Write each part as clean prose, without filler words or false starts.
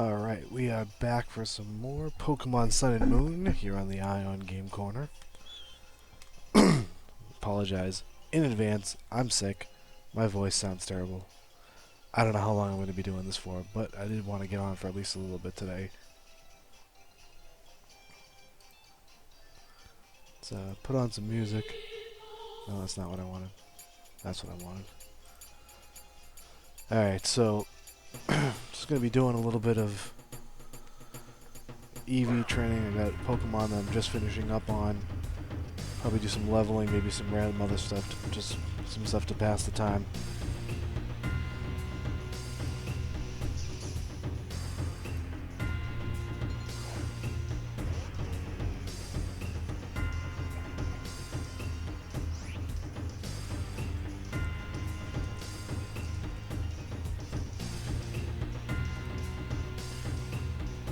Alright, we are back for some more Pokemon Sun and Moon here on the Ion Game Corner. Apologize in advance, I'm sick. My voice sounds terrible. I don't know how long I'm going to be doing this for, but I did want to get on for at least a little bit today. Let's put on some music. No, that's not what I wanted. That's what I wanted. Alright, so just going to be doing a little bit of EV training. I got Pokemon that I'm just finishing up on. Probably do some leveling, maybe some random other stuff, just some stuff to pass the time.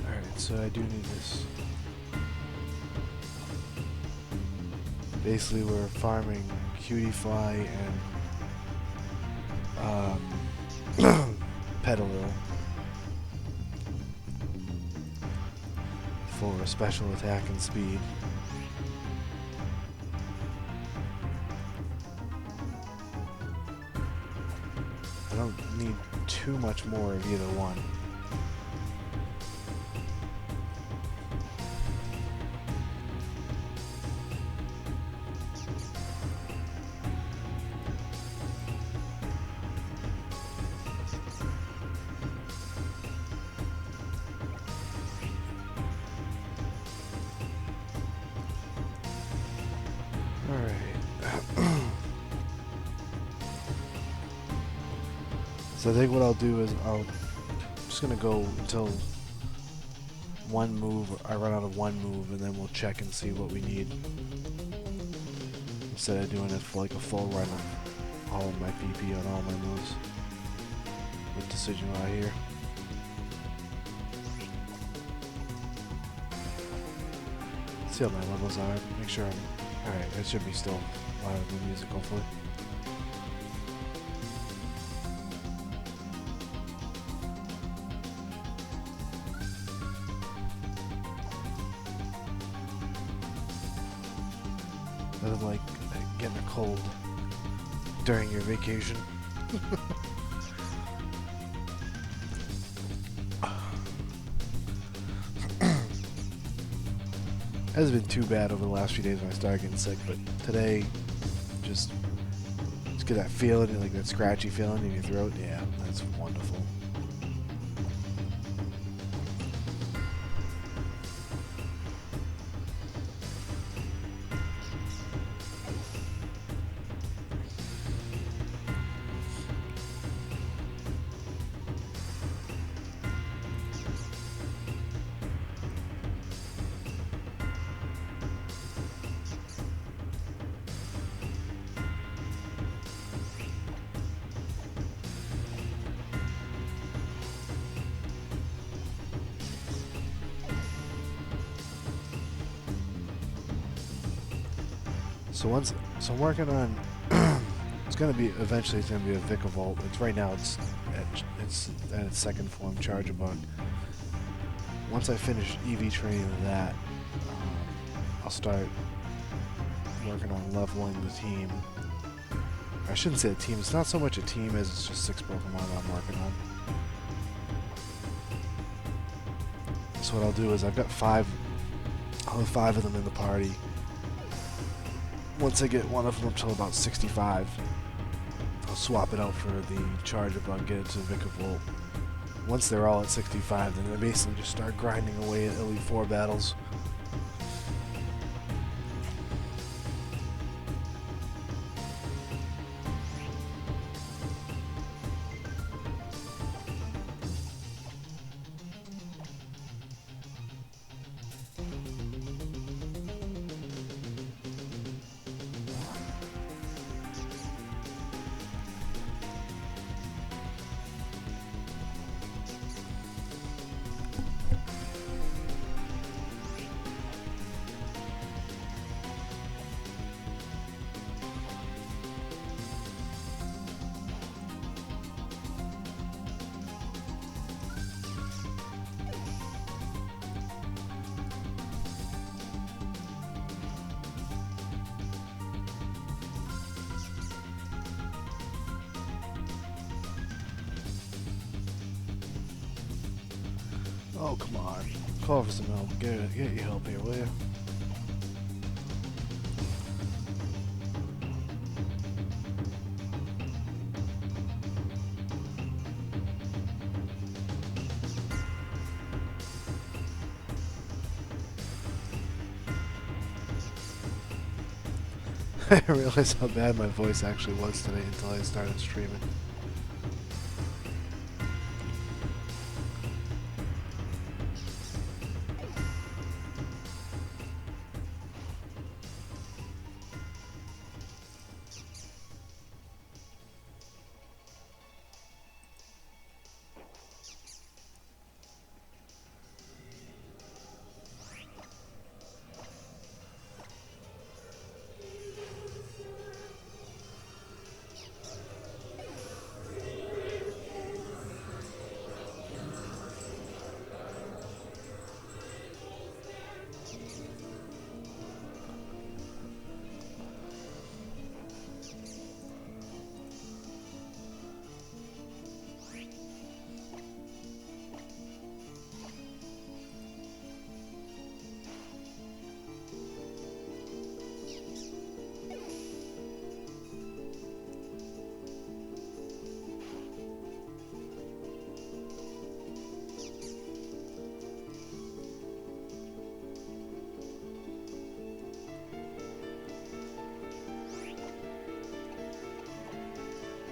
Alright, so I do need this. Basically, we're farming Cutie Fly and Petalil for special attack and speed. I don't need too much more of either one. So I think what I'll do is I'm just gonna go until one move, I run out of one move, and then we'll check and see what we need. Instead of doing it for like a full run of all of my PP on all my moves. With decision right here. See how my levels are. Make sure I'm alright. It should be still loud in the music, hopefully. Nothing like getting a cold during your vacation. Hasn't been too bad over the last few days when I started getting sick, but today, just get that feeling, like that scratchy feeling in your throat. Yeah, that's wonderful. So I'm working on. It's gonna be eventually. It's gonna be a Vikavolt. It's right now. It's at its second form, Charjabug. Once I finish EV training of that, I'll start working on leveling the team. I shouldn't say a team. It's not so much a team as it's just 6 Pokemon that I'm working on. So what I'll do is I've got 5. I'll have 5 of them in the party. Once I get one of them up to about 65, I'll swap it out for the Charjabug, get it to Vikavolt. Once they're all at 65, then I basically just start grinding away at Elite 4 battles. Oh, come on. Call for some help. Get your help here, will you? I didn't realize how bad my voice actually was today until I started streaming.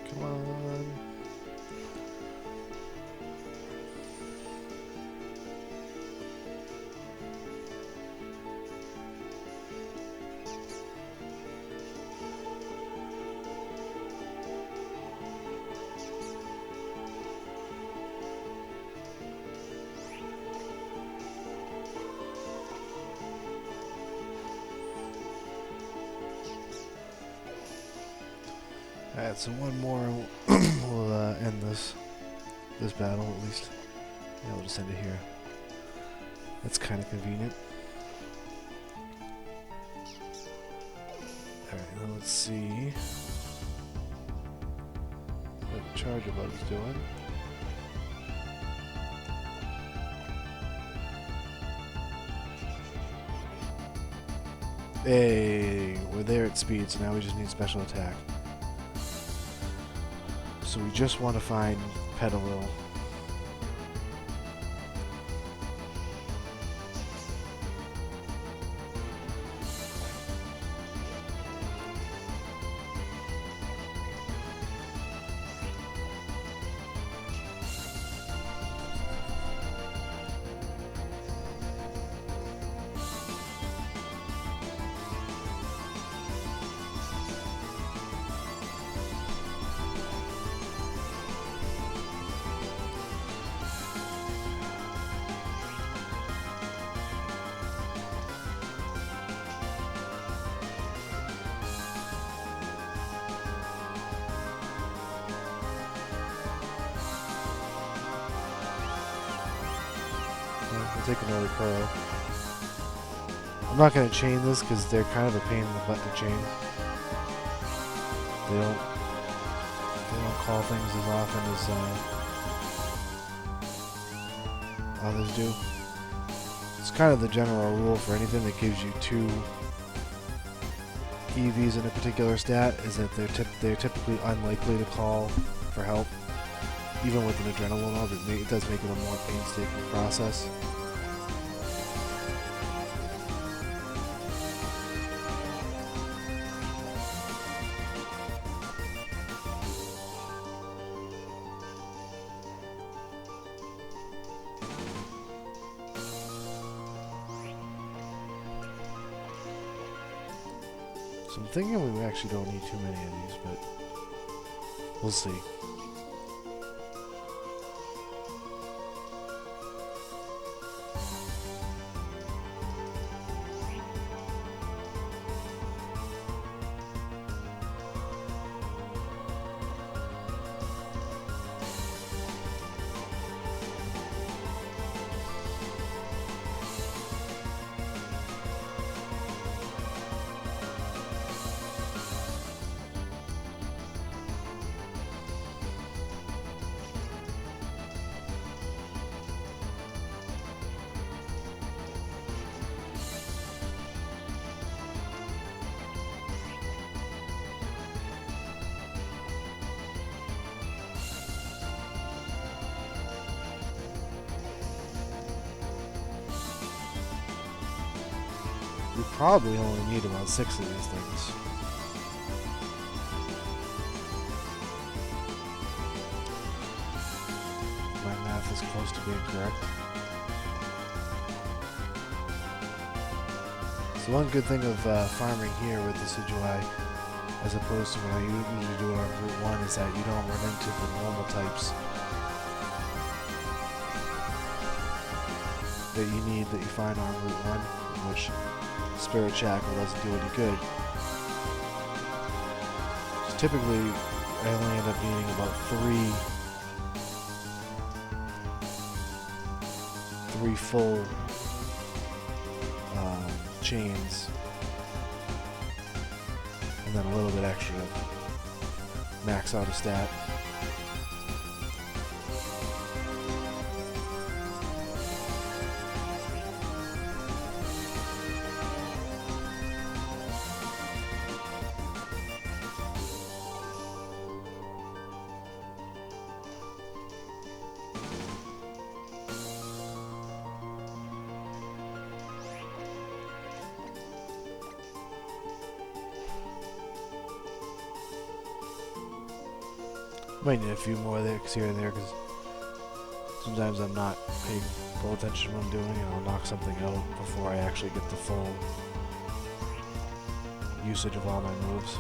Come on. Alright, so one more we'll end this battle at least. Yeah, we'll just end it here. That's kind of convenient. Alright, now let's see what Charger Bug is doing. Hey, we're there at speed, so now we just need special attack. So we just want to find Petalil. I'll take another Pearl. I'm not going to chain this because they're kind of a pain in the butt to chain. They don't call things as often as others do. It's kind of the general rule for anything that gives you two EVs in a particular stat is that they're typically unlikely to call for help. Even with an adrenaline up, it does make it a more painstaking process. So I'm thinking we actually don't need too many of these, but we'll see. we probably only need about 6 of these things. My math is close to being correct. So one good thing of farming here with the Decidueye, as opposed to what I usually do on Route 1, is that you don't run into the normal types that you need, that you find on Route 1, which Spirit Shackle doesn't do any good. So typically, I only end up needing about three full chains, and then a little bit extra to max out a stat. Might need a few more there, here and there, because sometimes I'm not paying full attention to what I'm doing, and I'll knock something out before I actually get the full usage of all my moves.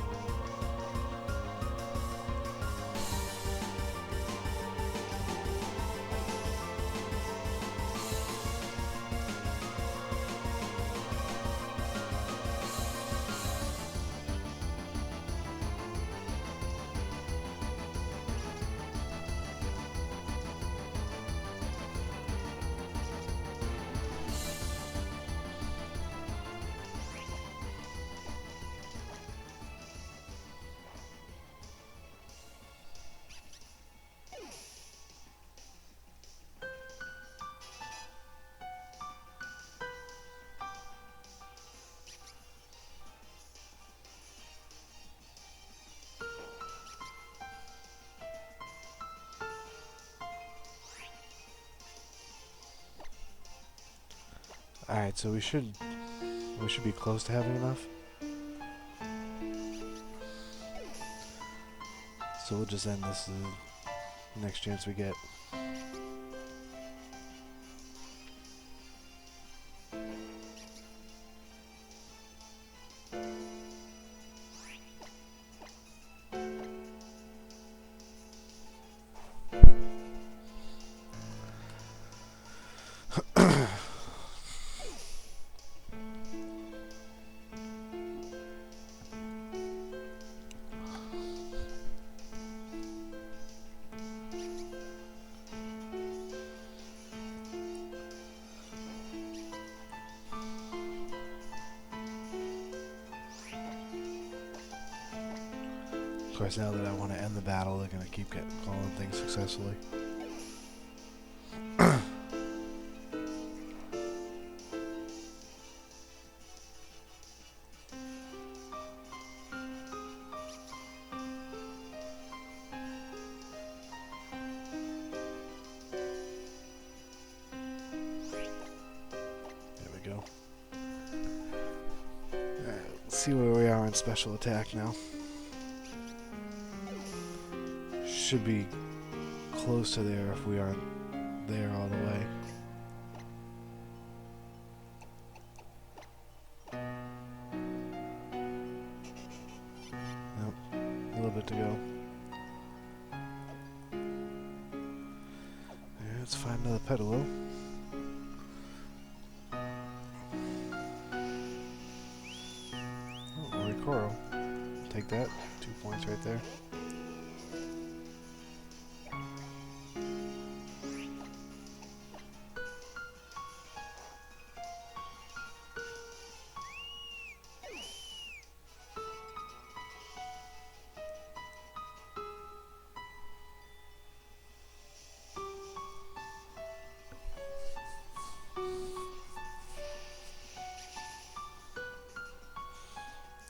Alright, so we should be close to having enough. So we'll just end this the next chance we get. Of course, now that I want to end the battle, they're going to keep calling things successfully. There we go. Alright, let's see where we are in special attack now. Should be close to there if we aren't there all the way. Nope, a little bit to go. Yeah, let's find another Petalil. Oh, Oricoro. Take that. 2 points right there.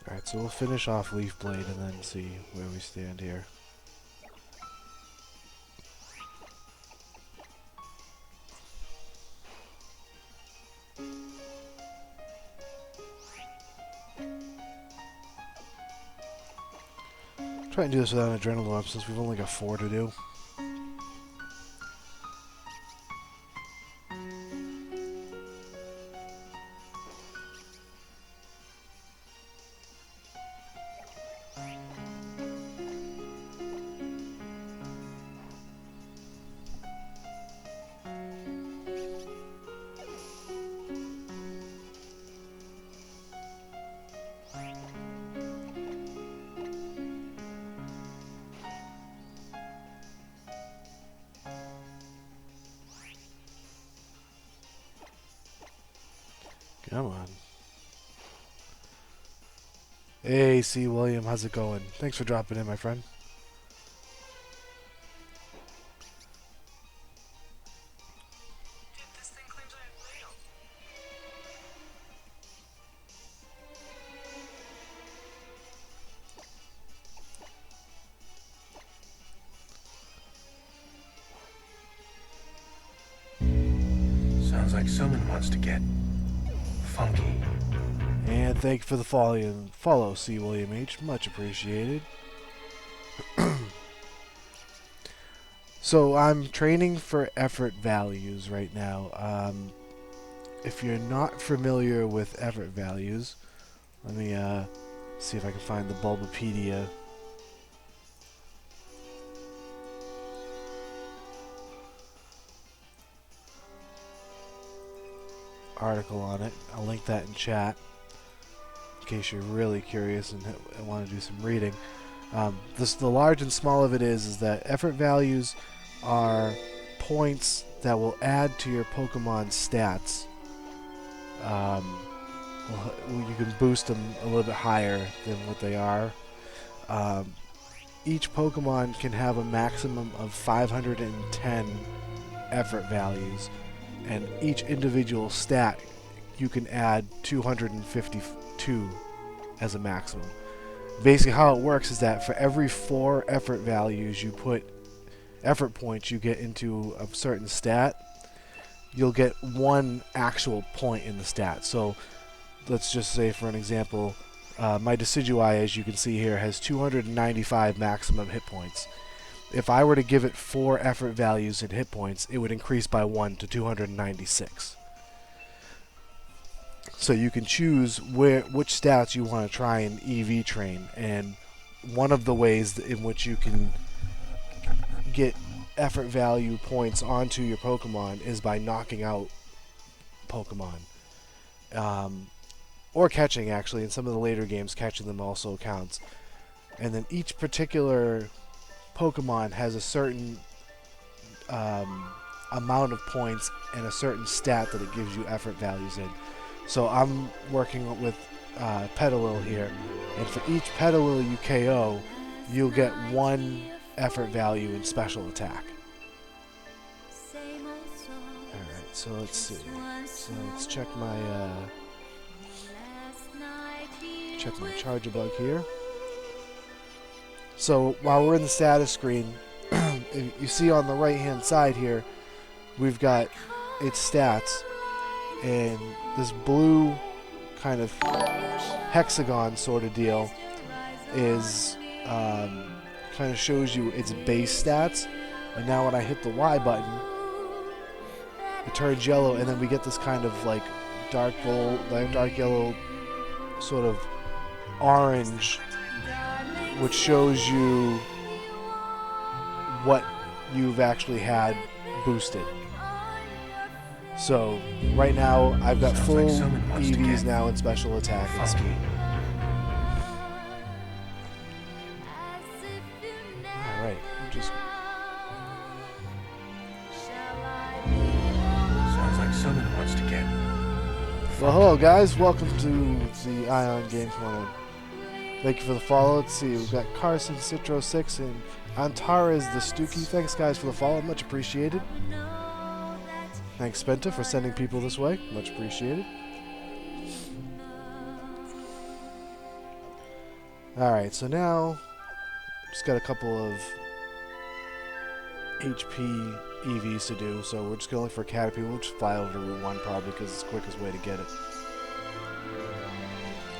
Alright, so we'll finish off Leaf Blade and then see where we stand here. Try and do this without an adrenaline up since we've only got 4 to do. Come on. Hey, C. William, how's it going? Thanks for dropping in, my friend. This thing claims I have radio. Sounds like someone wants to get funky. And thank you for the follow, C. William H. Much appreciated. So I'm training for effort values right now. If you're not familiar with effort values, let me see if I can find the Bulbapedia. Article on it. I'll link that in chat in case you're really curious and want to do some reading. The large and small of it is that effort values are points that will add to your Pokemon stats. You can boost them a little bit higher than what they are. Each Pokemon can have a maximum of 510 effort values, and each individual stat you can add 252 as a maximum. Basically how it works is that for every 4 effort values you put, effort points you get into a certain stat, you'll get 1 actual point in the stat. So let's just say, for an example, my Decidueye, as you can see here, has 295 maximum hit points. If I were to give it 4 effort values in hit points, it would increase by 1 to 296. So you can choose which stats you want to try and EV train, and one of the ways in which you can get effort value points onto your Pokemon is by knocking out Pokemon. Or catching, actually. In some of the later games, catching them also counts. And then each particular Pokemon has a certain amount of points and a certain stat that it gives you effort values in. So I'm working with Petalil here, and for each Petalil you KO, you'll get 1 effort value in special attack. Alright, so let's see. So let's check my Charger Bug here. So while we're in the status screen, you see on the right hand side here, we've got its stats, and this blue kind of hexagon sort of deal is kind of shows you its base stats. And now when I hit the Y button, it turns yellow, and then we get this kind of like dark yellow sort of orange, which shows you what you've actually had boosted. So right now I've got full EVs now in special attack and speed. Alright, just Sounds like someone wants to get. well, hello guys, welcome to the Ion Game Corner. Thank you for the follow. Let's see, we've got Carson, Citro 6, and Antares the Stookie. Thanks guys for the follow, much appreciated. Thanks Spenta for sending people this way, much appreciated. Alright, so now just got a couple of HP EVs to do, so we're just going to look for Caterpie. We'll just fly over to Route 1 probably because it's the quickest way to get it.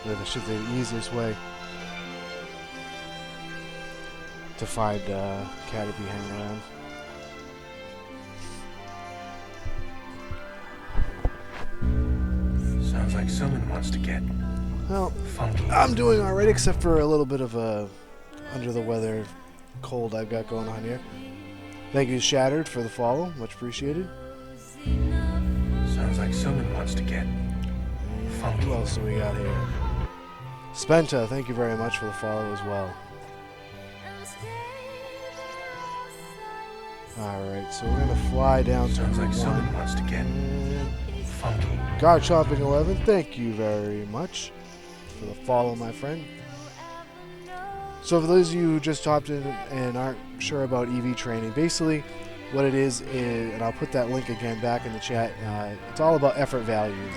Or I should say the easiest way. to find Caterpie hanging around. Sounds like someone wants to get Well, funky. I'm doing alright, except for a little bit of a under the weather cold I've got going on here. Thank you, Shattered, for the follow. Much appreciated. Sounds like someone wants to get funky. Who else do we got here? Spenta, thank you very much for the follow as well. Alright, so we're going to fly down to Sounds like Route someone 1. wants to get funky. Guard Chopping 11, thank you very much for the follow, my friend. So for those of you who just hopped in and aren't sure about EV training, basically what it is, and I'll put that link again back in the chat, it's all about effort values.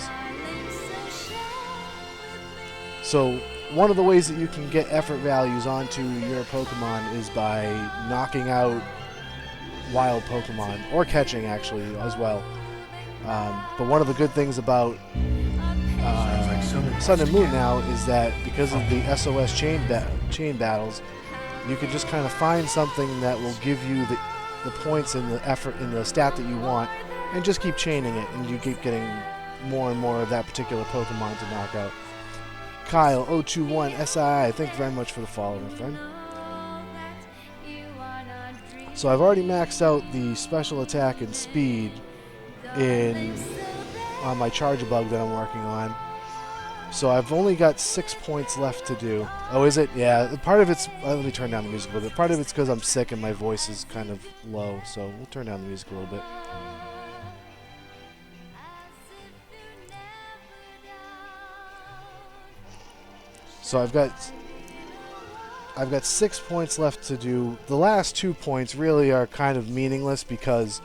So one of the ways that you can get effort values onto your Pokemon is by knocking out wild Pokemon, or catching actually as well. But one of the good things about Sun and Moon now is that because of the SOS chain battles, you can just kind of find something that will give you the points and the effort and the stat that you want, and just keep chaining it, and you keep getting more and more of that particular Pokemon to knock out. Kyle 021 SII, thank you very much for the follow, my friend. So I've already maxed out the special attack and speed on my Charge-a-Bug that I'm working on. So I've only got 6 points left to do. Oh, is it? Yeah, part of it's... let me turn down the music a little bit. Part of it's because I'm sick and my voice is kind of low, so we'll turn down the music a little bit. So I've got 6 points left to do. The last 2 points really are kind of meaningless because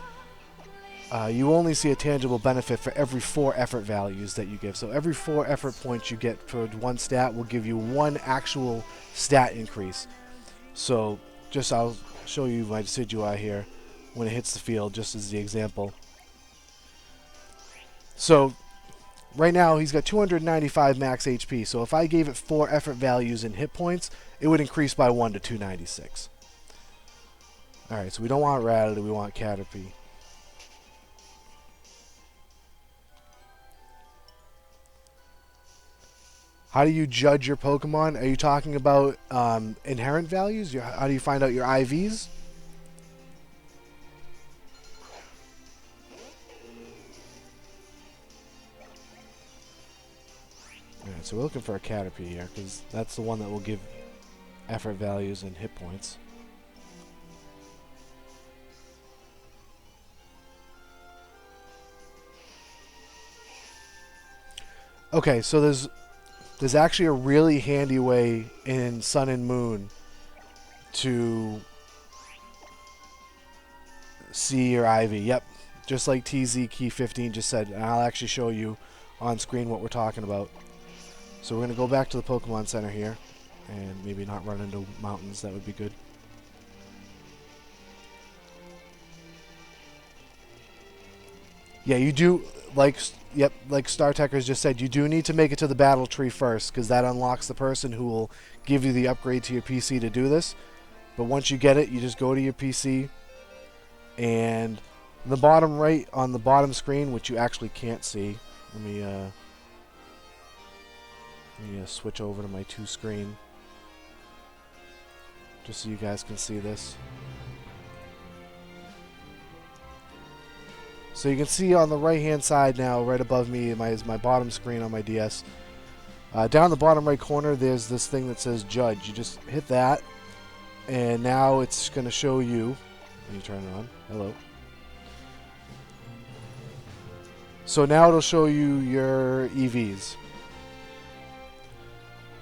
you only see a tangible benefit for every 4 effort values that you give. So every 4 effort points you get toward one stat will give you 1 actual stat increase. So I'll show you my Decidueye here when it hits the field, just as the example. So right now he's got 295 max HP. So if I gave it 4 effort values and hit points, it would increase by 1 to 296. Alright, so we don't want Rattata, we want Caterpie. How do you judge your Pokemon? Are you talking about inherent values? How do you find out your IVs? Alright, so we're looking for a Caterpie here, because that's the one that will give effort values and hit points. Okay, so there's actually a really handy way in Sun and Moon to see your IV. Yep, just like TZ Key 15 just said, and I'll actually show you on screen what we're talking about. So we're going to go back to the Pokemon Center here, and maybe not run into mountains. That would be good. Yeah, you do, like StarTechers just said, you do need to make it to the battle tree first, because that unlocks the person who will give you the upgrade to your PC to do this. But once you get it, you just go to your PC, and the bottom right on the bottom screen, which you actually can't see, let me switch over to my 2 screen, just so you guys can see this. So you can see on the right hand side now, right above me, is my bottom screen on my DS. Down the bottom right corner, there's this thing that says Judge. You just hit that, and now it's going to show you. Let me turn it on. Hello. So now it'll show you your EVs.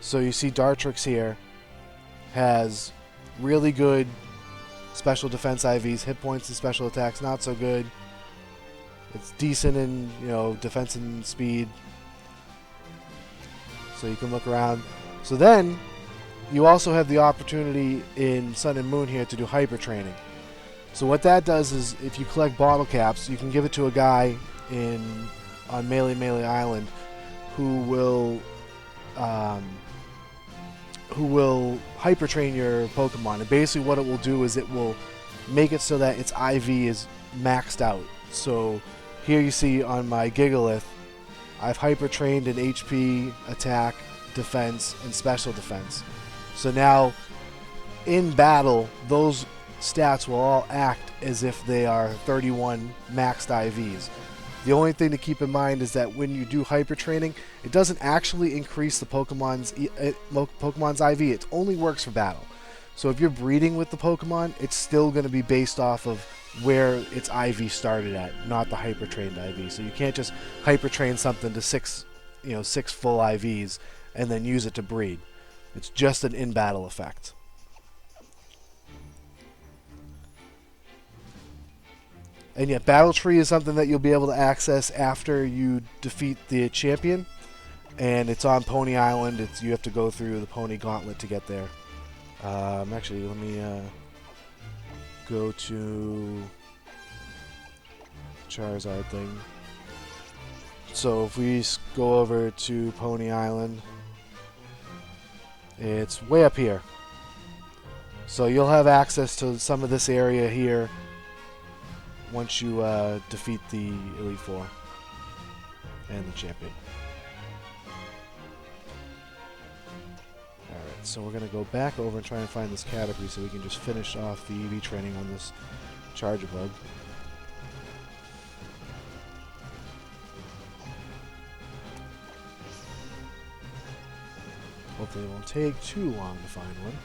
So you see Dartrix here has really good special defense IVs, hit points and special attacks not so good. It's decent in, defense and speed. So you can look around. So then, you also have the opportunity in Sun and Moon here to do hyper training. So what that does is, if you collect bottle caps, you can give it to a guy on Melee Island, who will who will hyper train your Pokemon. And basically what it will do is it will make it so that its IV is maxed out. So here you see on my Gigalith, I've hyper trained in HP, attack, defense, and special defense. So now in battle, those stats will all act as if they are 31 maxed IVs. The only thing to keep in mind is that when you do hyper training, it doesn't actually increase the Pokemon's IV. It only works for battle. So if you're breeding with the Pokemon, it's still going to be based off of where its IV started at, not the hyper trained IV. So you can't just hyper train something to six full IVs and then use it to breed. It's just an in battle effect. And yet, Battle Tree is something that you'll be able to access after you defeat the champion, and it's on Pony Island. You have to go through the Pony Gauntlet to get there. Actually, let me go to Charizard thing. So if we go over to Pony Island, it's way up here. So you'll have access to some of this area here once you defeat the Elite Four and the champion. Alright, so we're going to go back over and try and find this Caterpie so we can just finish off the EV training on this Charjabug. Hopefully it won't take too long to find one.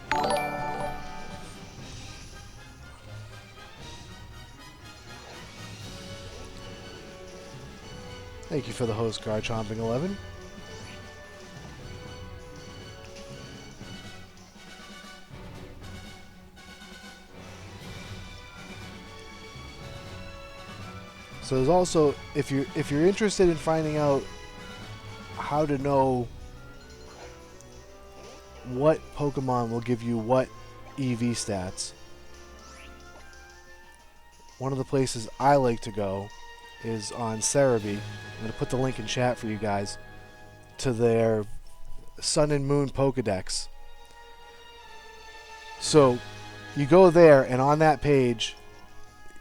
Thank you for the host card, Chomping 11. So there's also, if you're interested in finding out how to know what Pokemon will give you what EV stats, one of the places I like to go is on Cerebi. I'm going to put the link in chat for you guys to their Sun and Moon Pokedex. So you go there, and on that page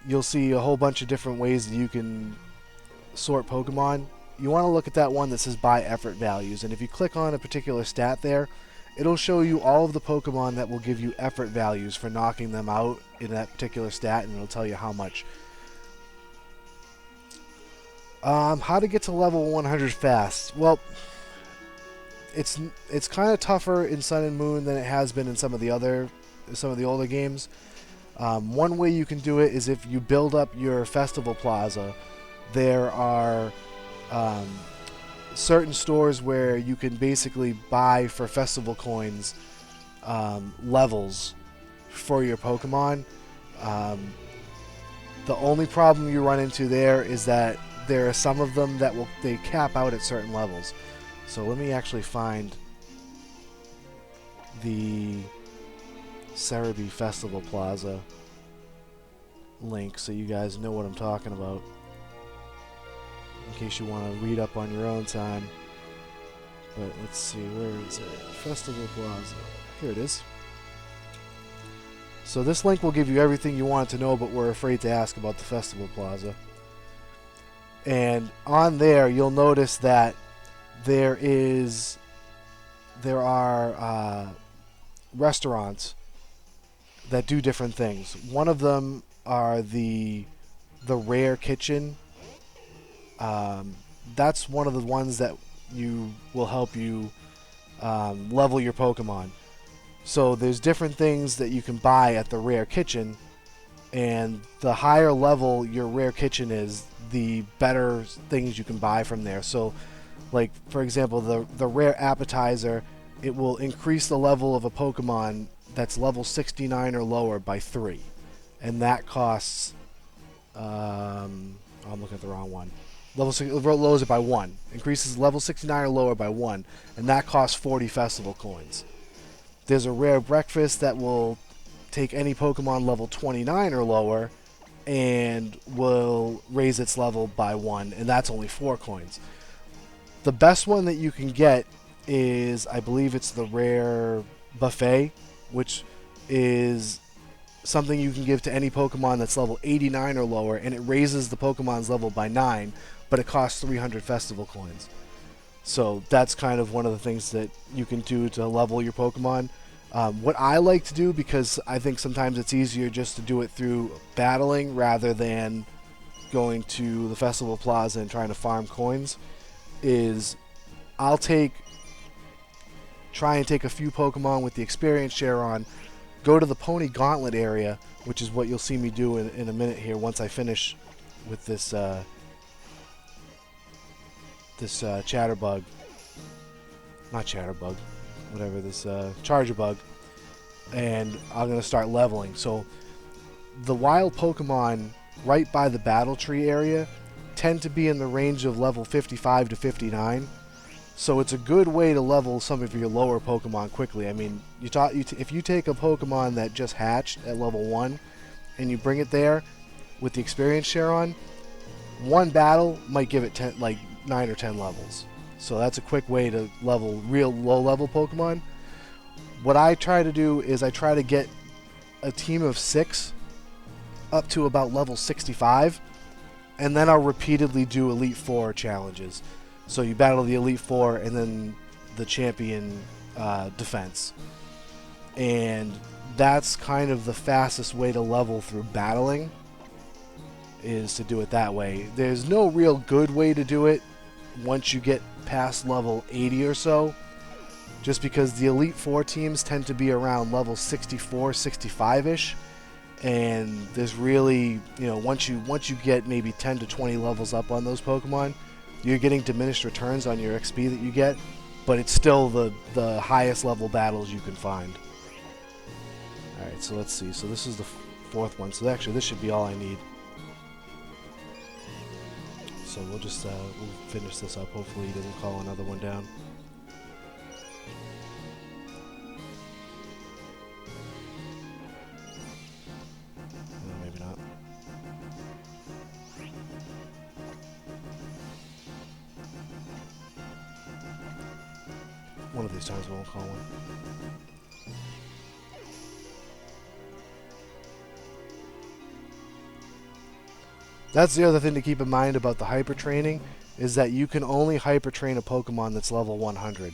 you'll see a whole bunch of different ways that you can sort Pokemon. You want to look at that one that says by effort values, and if you click on a particular stat there, it'll show you all of the Pokemon that will give you effort values for knocking them out in that particular stat, and it'll tell you how much. How to get to level 100 fast? Well, it's kind of tougher in Sun and Moon than it has been in some of the older games. One way you can do it is if you build up your festival plaza. There are certain stores where you can basically buy for festival coins levels for your Pokemon. The only problem you run into there is that there are some of them that they cap out at certain levels. So let me actually find the Cerebi Festival Plaza link so you guys know what I'm talking about, in case you want to read up on your own time. But let's see, where is it? Festival Plaza. Here it is. So this link will give you everything you want to know, but we're afraid to ask about the Festival Plaza. And on there, you'll notice that there are restaurants that do different things. One of them are the Rare Kitchen. That's one of the ones that will help you level your Pokemon. So there's different things that you can buy at the Rare Kitchen, and the higher level your Rare Kitchen is, the better things you can buy from there. So, like for example, the Rare Appetizer, it will increase the level of a Pokemon that's level 69 or lower by 3, and that costs. I'm looking at the wrong one. Lowers it by 1. Increases level 69 or lower by 1, and that costs 40 festival coins. There's a Rare Breakfast that will take any Pokemon level 29 or lower and will raise its level by 1, and that's only 4 coins. The best one that you can get is, I believe it's the Rare buffet, which is something you can give to any Pokemon that's level 89 or lower, and it raises the Pokemon's level by 9, but it costs 300 festival coins. So that's kind of one of the things that you can do to level your Pokemon. What I like to do, because I think sometimes it's easier just to do it through battling rather than going to the Festival Plaza and trying to farm coins, is I'll try and take a few Pokemon with the experience share on, go to the Pony Gauntlet area, which is what you'll see me do in a minute here once I finish with this Chatterbug. Not Chatterbug. Whatever, this Chargerbug. And I'm going to start leveling. So the wild Pokemon right by the Battle Tree area tend to be in the range of level 55 to 59. So it's a good way to level some of your lower Pokemon quickly. I mean, if you take a Pokemon that just hatched at level 1 and you bring it there with the experience share on, one battle might give it 9 or 10 levels. So that's a quick way to level real low level Pokemon. What I try to do is I try to get a team of 6 up to about level 65, and then I'll repeatedly do Elite 4 challenges. So you battle the Elite Four and then the champion defense. And that's kind of the fastest way to level through battling, is to do it that way. There's no real good way to do it once you get past level 80 or so, just because the Elite Four teams tend to be around level 64, 65-ish. And there's really, once you get maybe 10 to 20 levels up on those Pokemon, you're getting diminished returns on your XP that you get, but it's still the highest level battles you can find. Alright, so let's see. So this is the 4th one. So actually, this should be all I need. So we'll just we'll finish this up. Hopefully he doesn't call another one down. Maybe not. One of these times we won't call one. That's the other thing to keep in mind about the hyper training, is that you can only hyper train a Pokemon that's level 100.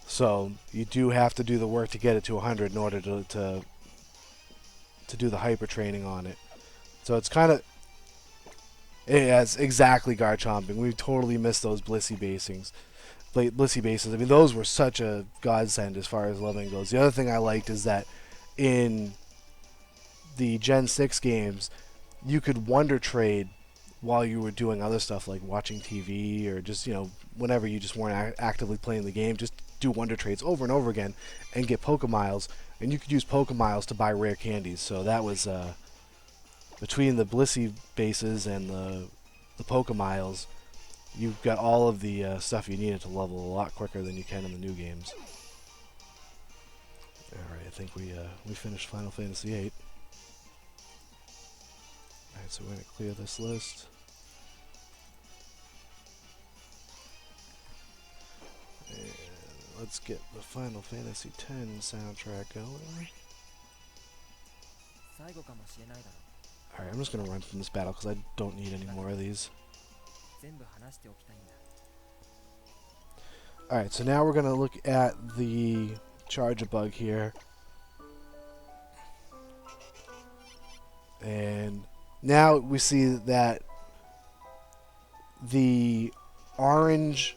So you do have to do the work to get it to 100 in order to do the hyper training on it. So it's kind of... Yes, exactly, Garchomping. We totally missed those Blissey bases. I mean, those were such a godsend as far as leveling goes. The other thing I liked is that in the Gen 6 games, you could wonder trade while you were doing other stuff like watching TV or just, whenever you just weren't actively playing the game, just do wonder trades over and over again and get Pokemiles. And you could use Pokemiles to buy rare candies. So that was, between the Blissey bases and the Pokemiles, you've got all of the stuff you needed to level a lot quicker than you can in the new games. Alright, I think we finished Final Fantasy VIII. Alright, so we're going to clear this list. And let's get the Final Fantasy X soundtrack going. Alright, I'm just going to run from this battle because I don't need any more of these. Alright, so now we're going to look at the Charge-a-Bug here. And now we see that the orange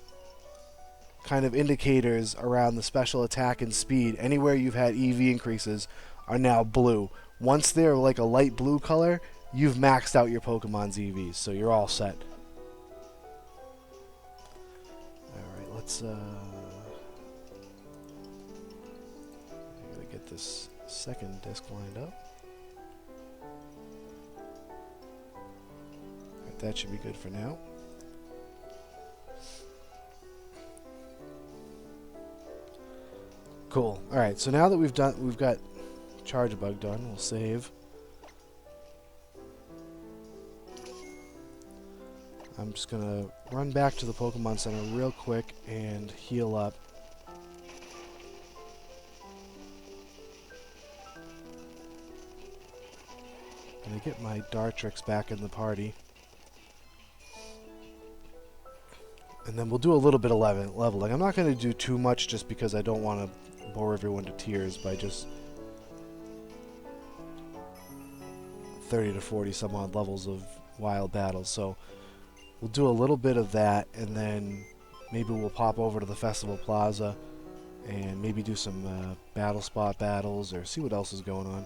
kind of indicators around the special attack and speed, anywhere you've had EV increases, are now blue. Once they're like a light blue color, you've maxed out your Pokemon's EVs, so you're all set. Alright, let's gotta get this second disc lined up. Alright, that should be good for now. Cool. Alright, so now that we've got Charge-a-Bug done, we'll save. I'm just gonna run back to the Pokemon Center real quick and heal up. And I get my Dartrix back in the party. And then we'll do a little bit of leveling. I'm not going to do too much just because I don't want to bore everyone to tears by just 30 to 40 some odd levels of wild battles. So we'll do a little bit of that, and then maybe we'll pop over to the Festival Plaza and maybe do some battle spot battles or see what else is going on.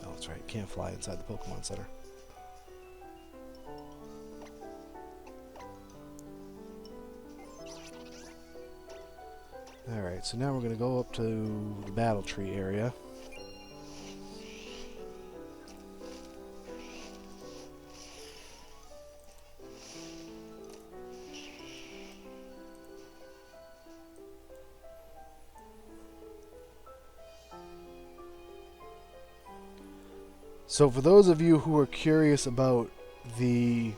Oh, that's right. Can't fly inside the Pokemon Center. Alright, so now we're going to go up to the Battle Tree area. So for those of you who are curious about the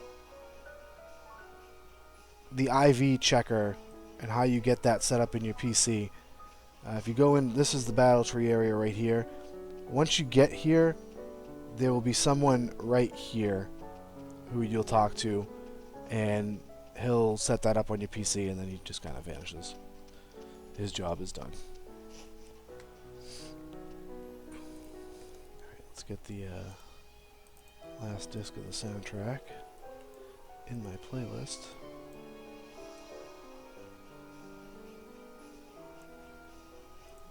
IV checker and how you get that set up in your PC, if you go in, this is the Battle Tree area right here. Once you get here, there will be someone right here who you'll talk to, and he'll set that up on your PC, and then he just kind of vanishes. His job is done. Let's get the last disc of the soundtrack in my playlist.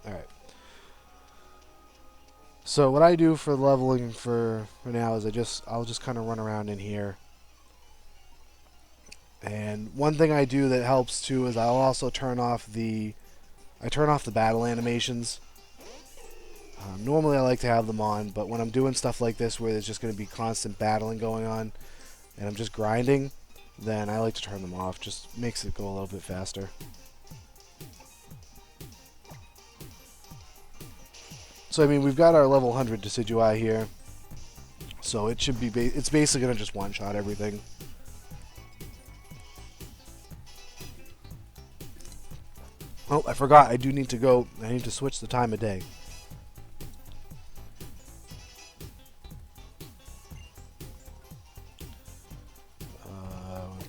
Alright. So what I do for leveling for now is I'll just kind of run around in here. And one thing I do that helps too is I'll also turn off the battle animations. Normally I like to have them on, but when I'm doing stuff like this where there's just going to be constant battling going on and I'm just grinding, then I like to turn them off. Just makes it go a little bit faster. So I mean, we've got our level 100 Decidueye here, so it should be it's basically going to just one-shot everything. Oh, I forgot. I need to switch the time of day.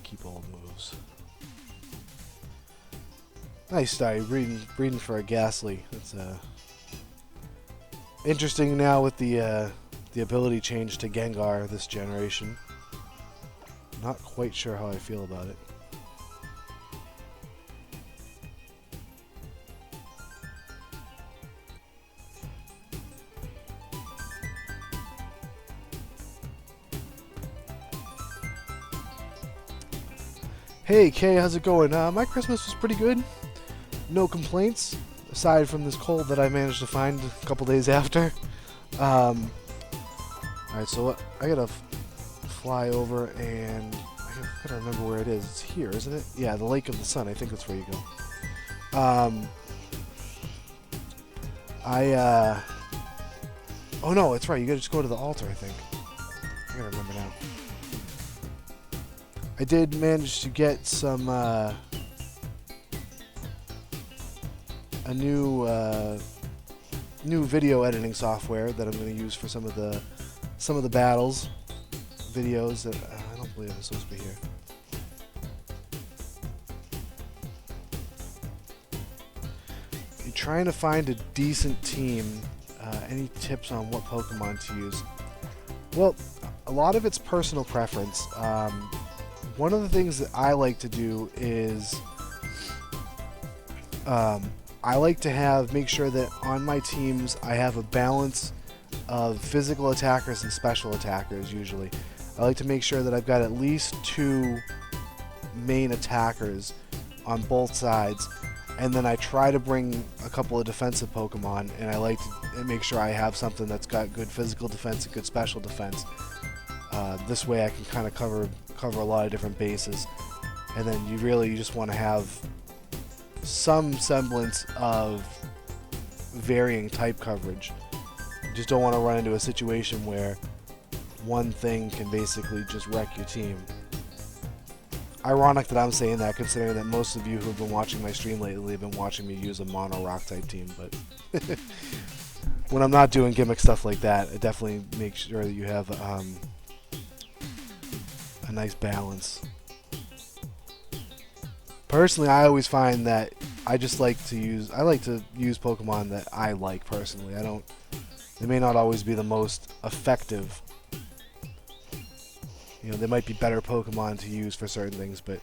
Keep old moves. Nice start. Breeding for a Ghastly. That's interesting now with the ability change to Gengar this generation. Not quite sure how I feel about it. Hey Kay, how's it going? My Christmas was pretty good. No complaints, aside from this cold that I managed to find a couple days after. Alright, so I gotta fly over, and I gotta remember where it is. It's here, isn't it? Yeah, the Lake of the Sun. I think that's where you go. Oh no, it's right. You gotta just go to the altar, I think. I gotta remember now. I did manage to get some a new video editing software that I'm going to use for some of the battles videos that I don't believe it's supposed to be here. You're trying to find a decent team. Any tips on what Pokemon to use? Well, a lot of it's personal preference. One of the things that I like to do is I like to make sure that on my teams I have a balance of physical attackers and special attackers usually. I like to make sure that I've got at least 2 main attackers on both sides, and then I try to bring a couple of defensive Pokemon, and I like to make sure I have something that's got good physical defense and good special defense. This way I can kind of cover a lot of different bases, and then you just want to have some semblance of varying type coverage. You just don't want to run into a situation where one thing can basically just wreck your team. ironic that I'm saying that, considering that most of you who have been watching my stream lately have been watching me use a mono rock type team. But when I'm not doing gimmick stuff like that, I definitely make sure that you have a nice balance. Personally, I always find that I like to use Pokemon that I like personally. They may not always be the most effective. You know, they might be better Pokemon to use for certain things, but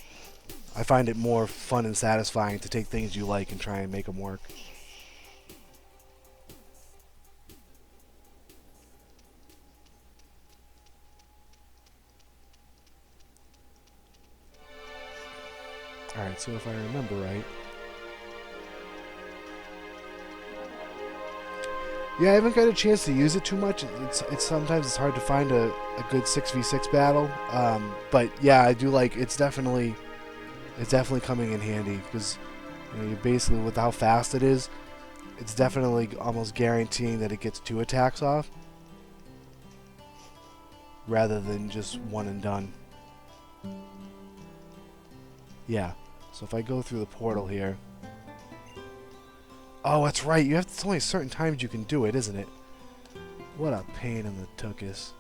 I find it more fun and satisfying to take things you like and try and make them work. Alright, so if I remember right... Yeah, I haven't got a chance to use it too much. Sometimes it's hard to find a good 6v6 battle. But yeah, I do like it's definitely coming in handy because you know, you're basically with how fast it is, it's definitely almost guaranteeing that it gets 2 attacks off rather than just one and done. Yeah. So if I go through the portal here. Oh, that's right. It's only certain times you can do it, isn't it? What a pain in the tuchus.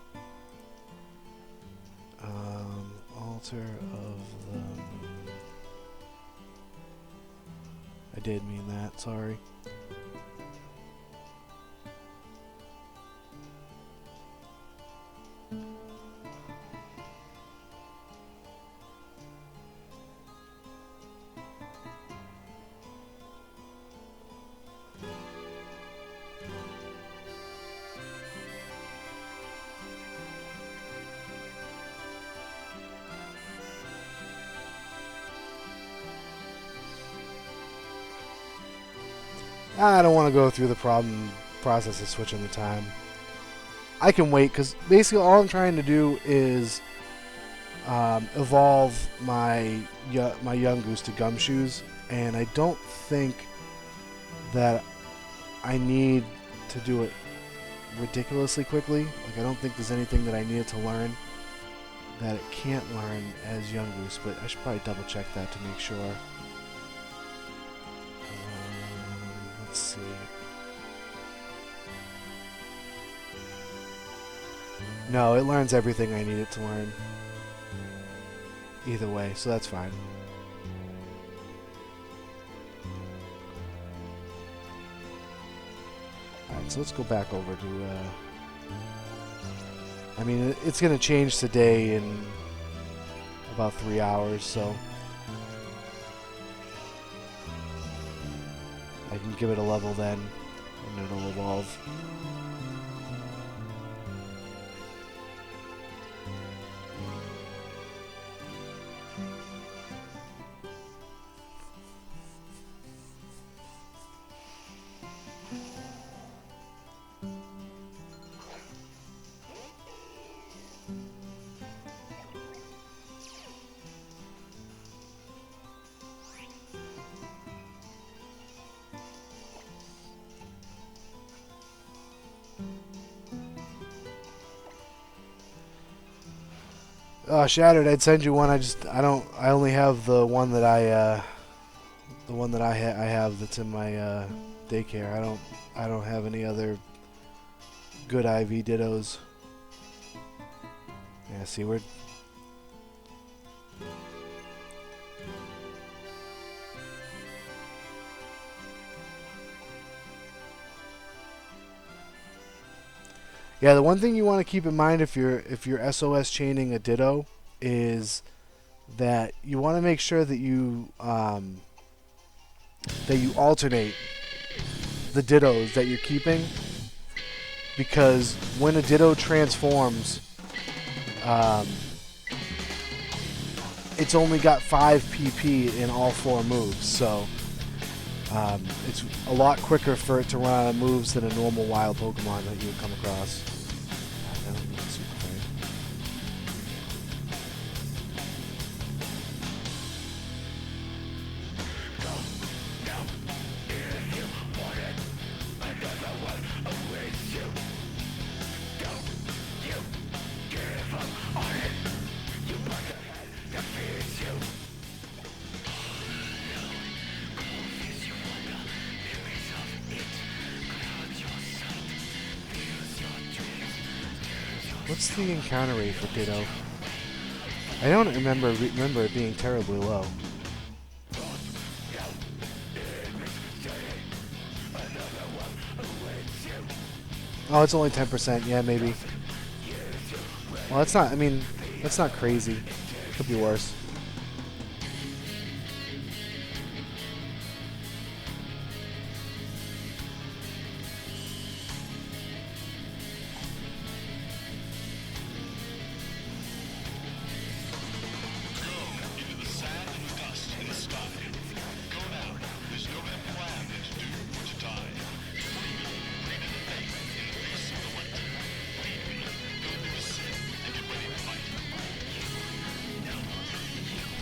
Altar of the Moon. I did mean that, sorry. I don't want to go through the process of switching the time. I can wait, because basically all I'm trying to do is evolve my Yungoos to Gumshoes, and I don't think that I need to do it ridiculously quickly. Like, I don't think there's anything that I needed to learn that it can't learn as Yungoos, but I should probably double check that to make sure. Let's see. No, it learns everything I need it to learn. Either way, so that's fine. Alright, so let's go back over to... I mean, it's going to change today in about 3 hours, so... I can give it a level then, and it'll evolve. Shattered, I'd send you one. I only have the one that I have that's in my daycare. I don't have any other good IV Dittos. Yeah, see, we're... Yeah, the one thing you want to keep in mind if you're SOS chaining a Ditto is that you want to make sure that you alternate the Dittos that you're keeping, because when a Ditto transforms, it's only got 5 PP in all 4 moves, so it's a lot quicker for it to run out of moves than a normal wild Pokemon that you would come across. I don't need Super Fairy. What's the encounter rate for Ditto? I don't remember it being terribly low. Oh, it's only 10%. Yeah, maybe. Well, that's not. I mean, that's not crazy. Could be worse.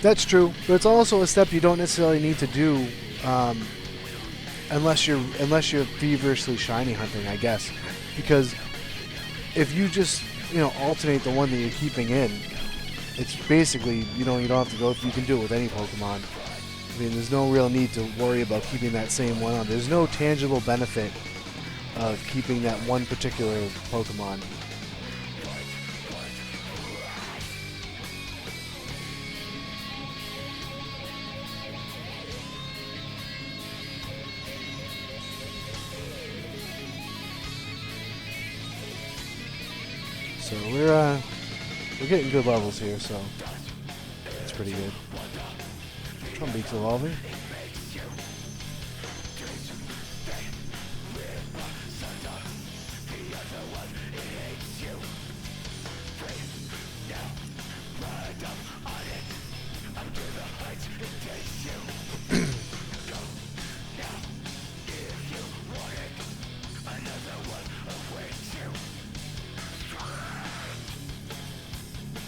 That's true, but it's also a step you don't necessarily need to do unless you're feverishly shiny hunting, I guess. Because if you just alternate the one that you're keeping in, it's basically you don't have to go. You can do it with any Pokemon. I mean, there's no real need to worry about keeping that same one on. There's no tangible benefit of keeping that one particular Pokemon. So we're getting good levels here, so it's pretty good. Trumbeak's evolving.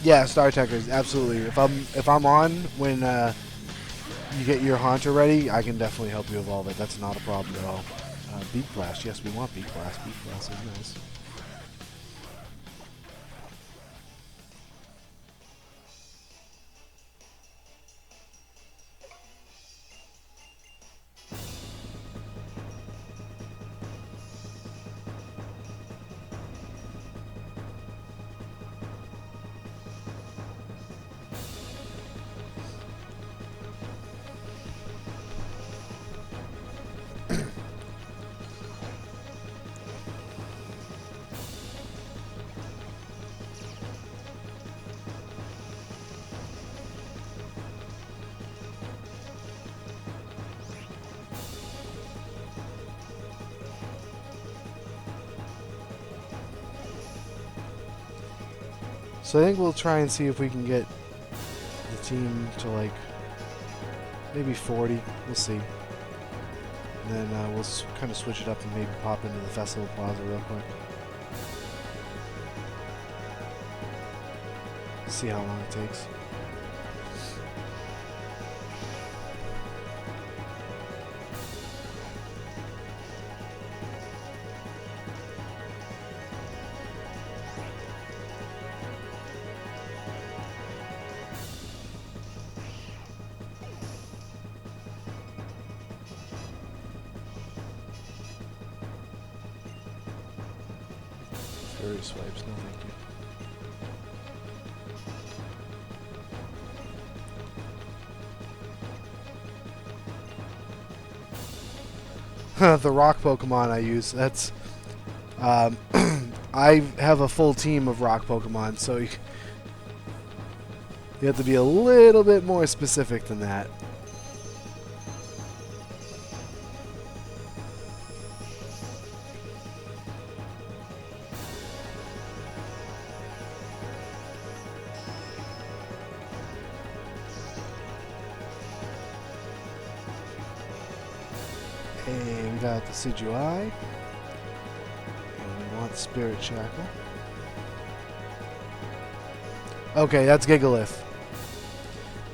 Yeah, Star Techers, absolutely. If I'm on when you get your Haunter ready, I can definitely help you evolve it. That's not a problem at all. Beak Blast, yes, we want Beak Blast. Beak Blast is nice. So I think we'll try and see if we can get the team to like maybe 40. We'll see. And then we'll kind of switch it up and maybe pop into the Festival Plaza real quick. See how long it takes. Fairy swipes, no thank you. The rock Pokemon I use, that's I have a full team of rock Pokemon, so you have to be a little bit more specific than that. And we got the Sidui. And we want Spirit Shackle. Okay, that's Gigalith.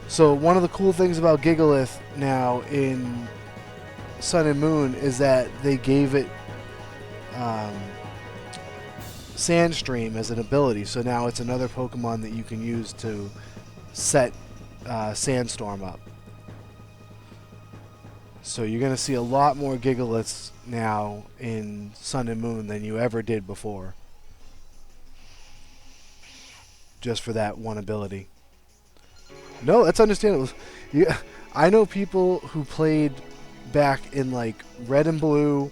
So one of the cool things about Gigalith now in Sun and Moon is that they gave it Sandstream as an ability. So now it's another Pokemon that you can use to set Sandstorm up. So you're going to see a lot more Gigaliths now in Sun and Moon than you ever did before. just for that one ability. No, that's understandable. Yeah, I know people who played back in like Red and Blue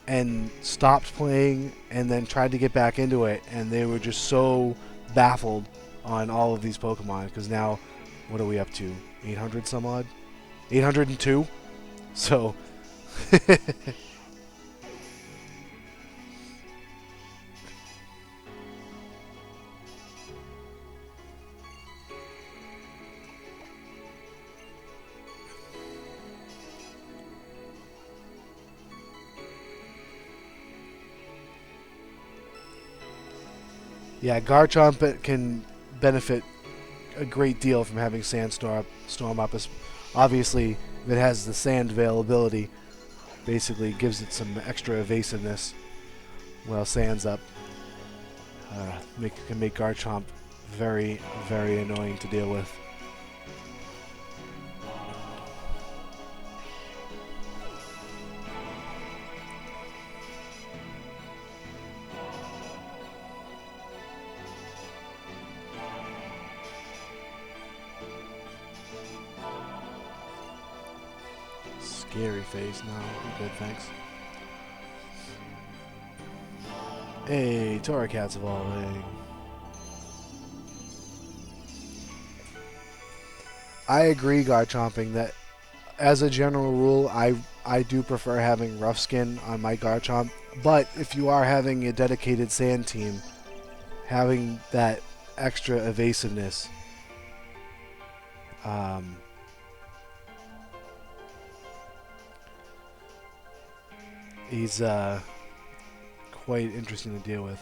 and stopped playing and then tried to get back into it, and they were just so baffled on all of these Pokemon because now, what are we up to? 800 some odd? 802? So, yeah, Garchomp can benefit a great deal from having Sandstorm up. Obviously, if it has the sand availability, basically gives it some extra evasiveness while Sand's up. Can make Garchomp very, very annoying to deal with. Scary face. No, I'm good, thanks. Hey, Torracat's evolving. I agree, Garchomping, that as a general rule, I do prefer having Rough Skin on my Garchomp. But if you are having a dedicated sand team, having that extra evasiveness, he's quite interesting to deal with.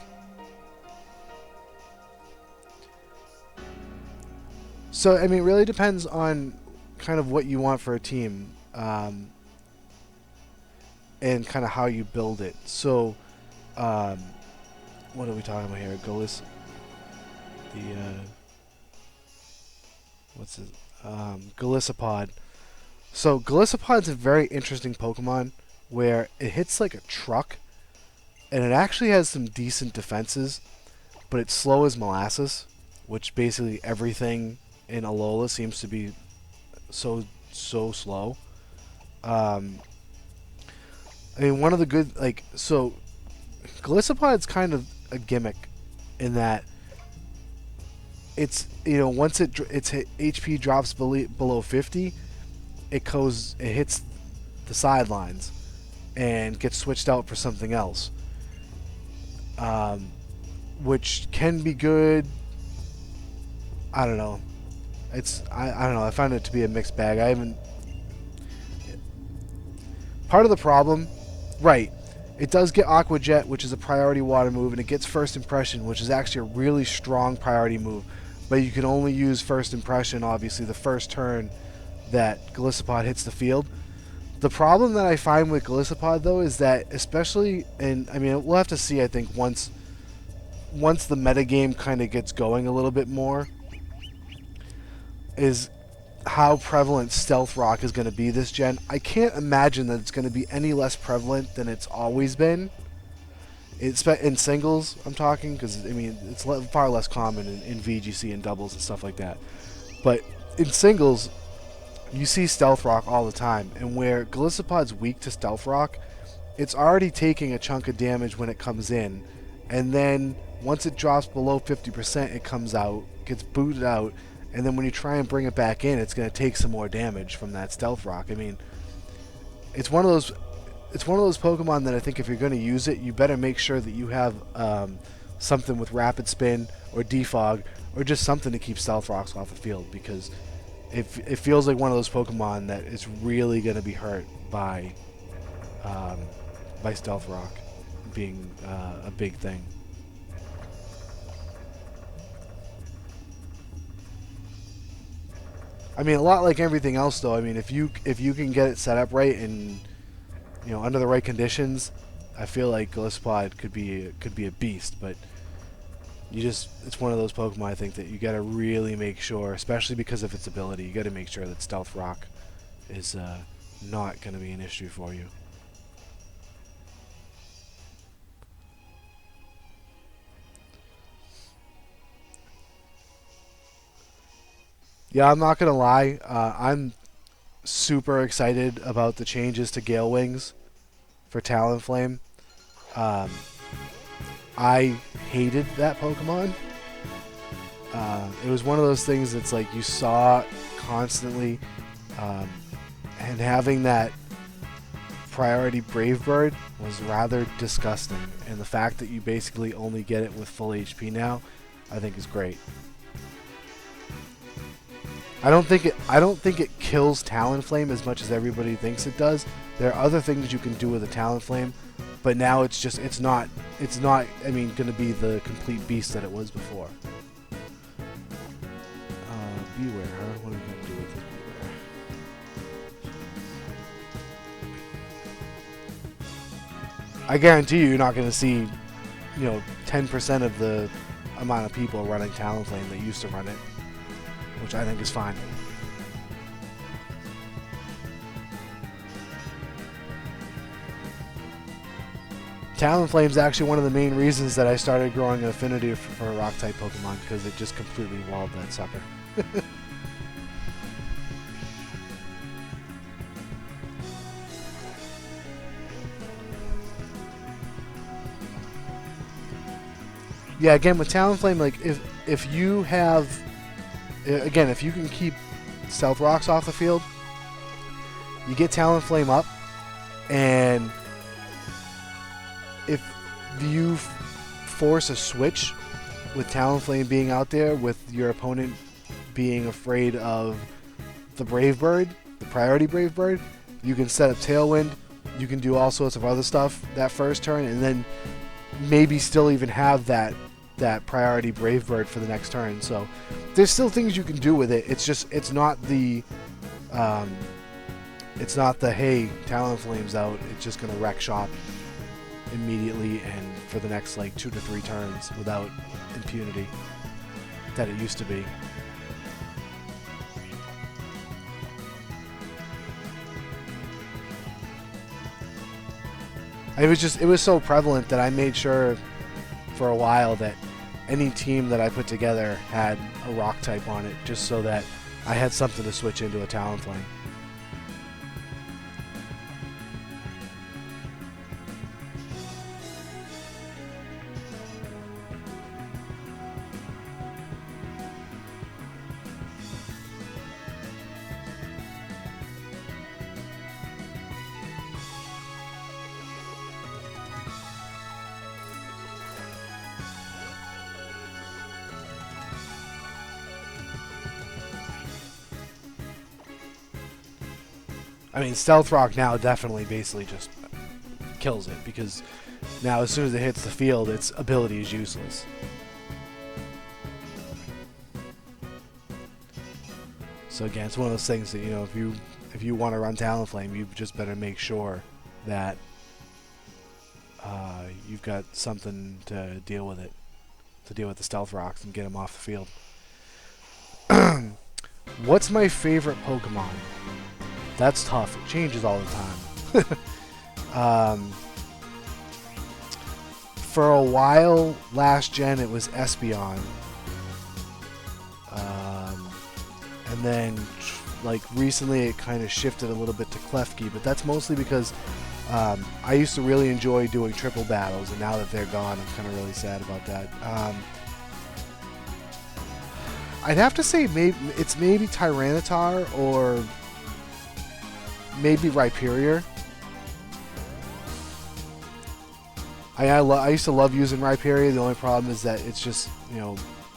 So, I mean, it really depends on kind of what you want for a team, and kind of how you build it. So, what are we talking about here? Golisopod. So, Golisopod's a very interesting Pokemon where it hits like a truck, and it actually has some decent defenses, but it's slow as molasses, which basically everything in Alola seems to be so slow. I mean, one of the good Golisopod's kind of a gimmick in that it's once its HP drops below 50, it hits the sidelines and gets switched out for something else, which can be good. I don't know. I don't know. I found it to be a mixed bag. I haven't. Part of the problem, right? It does get Aqua Jet, which is a priority water move, and it gets First Impression, which is actually a really strong priority move. But you can only use First Impression, obviously, the first turn that Golisopod hits the field. The problem that I find with Golisopod, though, is that especially we'll have to see, I think, once the metagame kind of gets going a little bit more, is how prevalent Stealth Rock is going to be this gen. I can't imagine that it's going to be any less prevalent than it's always been. It's in singles, I'm talking, because it's far less common in VGC and doubles and stuff like that. But in singles, you see Stealth Rock all the time, and where Golisopod's weak to Stealth Rock, it's already taking a chunk of damage when it comes in, and then once it drops below 50%, it comes out, gets booted out, and then when you try and bring it back in, it's going to take some more damage from that Stealth Rock. I mean, it's one of those Pokemon that I think if you're going to use it, you better make sure that you have something with Rapid Spin or Defog or just something to keep Stealth Rocks off the field, because it feels like one of those Pokemon that is really going to be hurt by Stealth Rock being a big thing. I mean, a lot like everything else, though. I mean, if you can get it set up right and under the right conditions, I feel like Golisopod could be a beast. But it's one of those Pokemon, I think, that you got to really make sure, especially because of its ability, you got to make sure that Stealth Rock is not going to be an issue for you. Yeah, I'm not gonna lie. I'm super excited about the changes to Gale Wings for Talonflame. Um, I hated that Pokemon. It was one of those things that's like you saw it constantly, um, and having that priority Brave Bird was rather disgusting. And the fact that you basically only get it with full HP now, I think is great. I don't think it kills Talonflame as much as everybody thinks it does. There are other things you can do with a Talonflame, but now it's not I mean going to be the complete beast that it was before. Beware, huh? What are we gonna do with this Beware? I guarantee you're not going to see, 10% of the amount of people running Talonflame that used to run it, which I think is fine. Talonflame is actually one of the main reasons that I started growing an affinity for Rock-type Pokemon, because it just completely walled that sucker. Yeah, again with Talonflame, like if you have, again, if you can keep Stealth Rocks off the field, you get Talonflame up, and if you force a switch with Talonflame being out there, with your opponent being afraid of the Brave Bird, the priority Brave Bird, you can set up Tailwind, you can do all sorts of other stuff that first turn, and then maybe still even have that priority Brave Bird for the next turn. So there's still things you can do with it. It's just it's not the hey, Talonflame's out, it's just gonna wreck shop immediately and for the next like 2 to 3 turns without impunity that it used to be. It was so prevalent that I made sure for a while that any team that I put together had a rock type on it, just so that I had something to switch into a Talonflame. I mean, Stealth Rock now definitely basically just kills it, because now as soon as it hits the field, its ability is useless. So again, it's one of those things that, if you want to run Talonflame, you just better make sure that you've got something to deal with it, to deal with the Stealth Rocks and get them off the field. What's my favorite Pokemon? That's tough. It changes all the time. For a while, last gen, it was Espeon. And then, like, recently it kind of shifted a little bit to Klefki, but that's mostly because I used to really enjoy doing triple battles, and now that they're gone, I'm kind of really sad about that. I'd have to say maybe Tyranitar or maybe Rhyperior. I used to love using Rhyperior. The only problem is that it's just,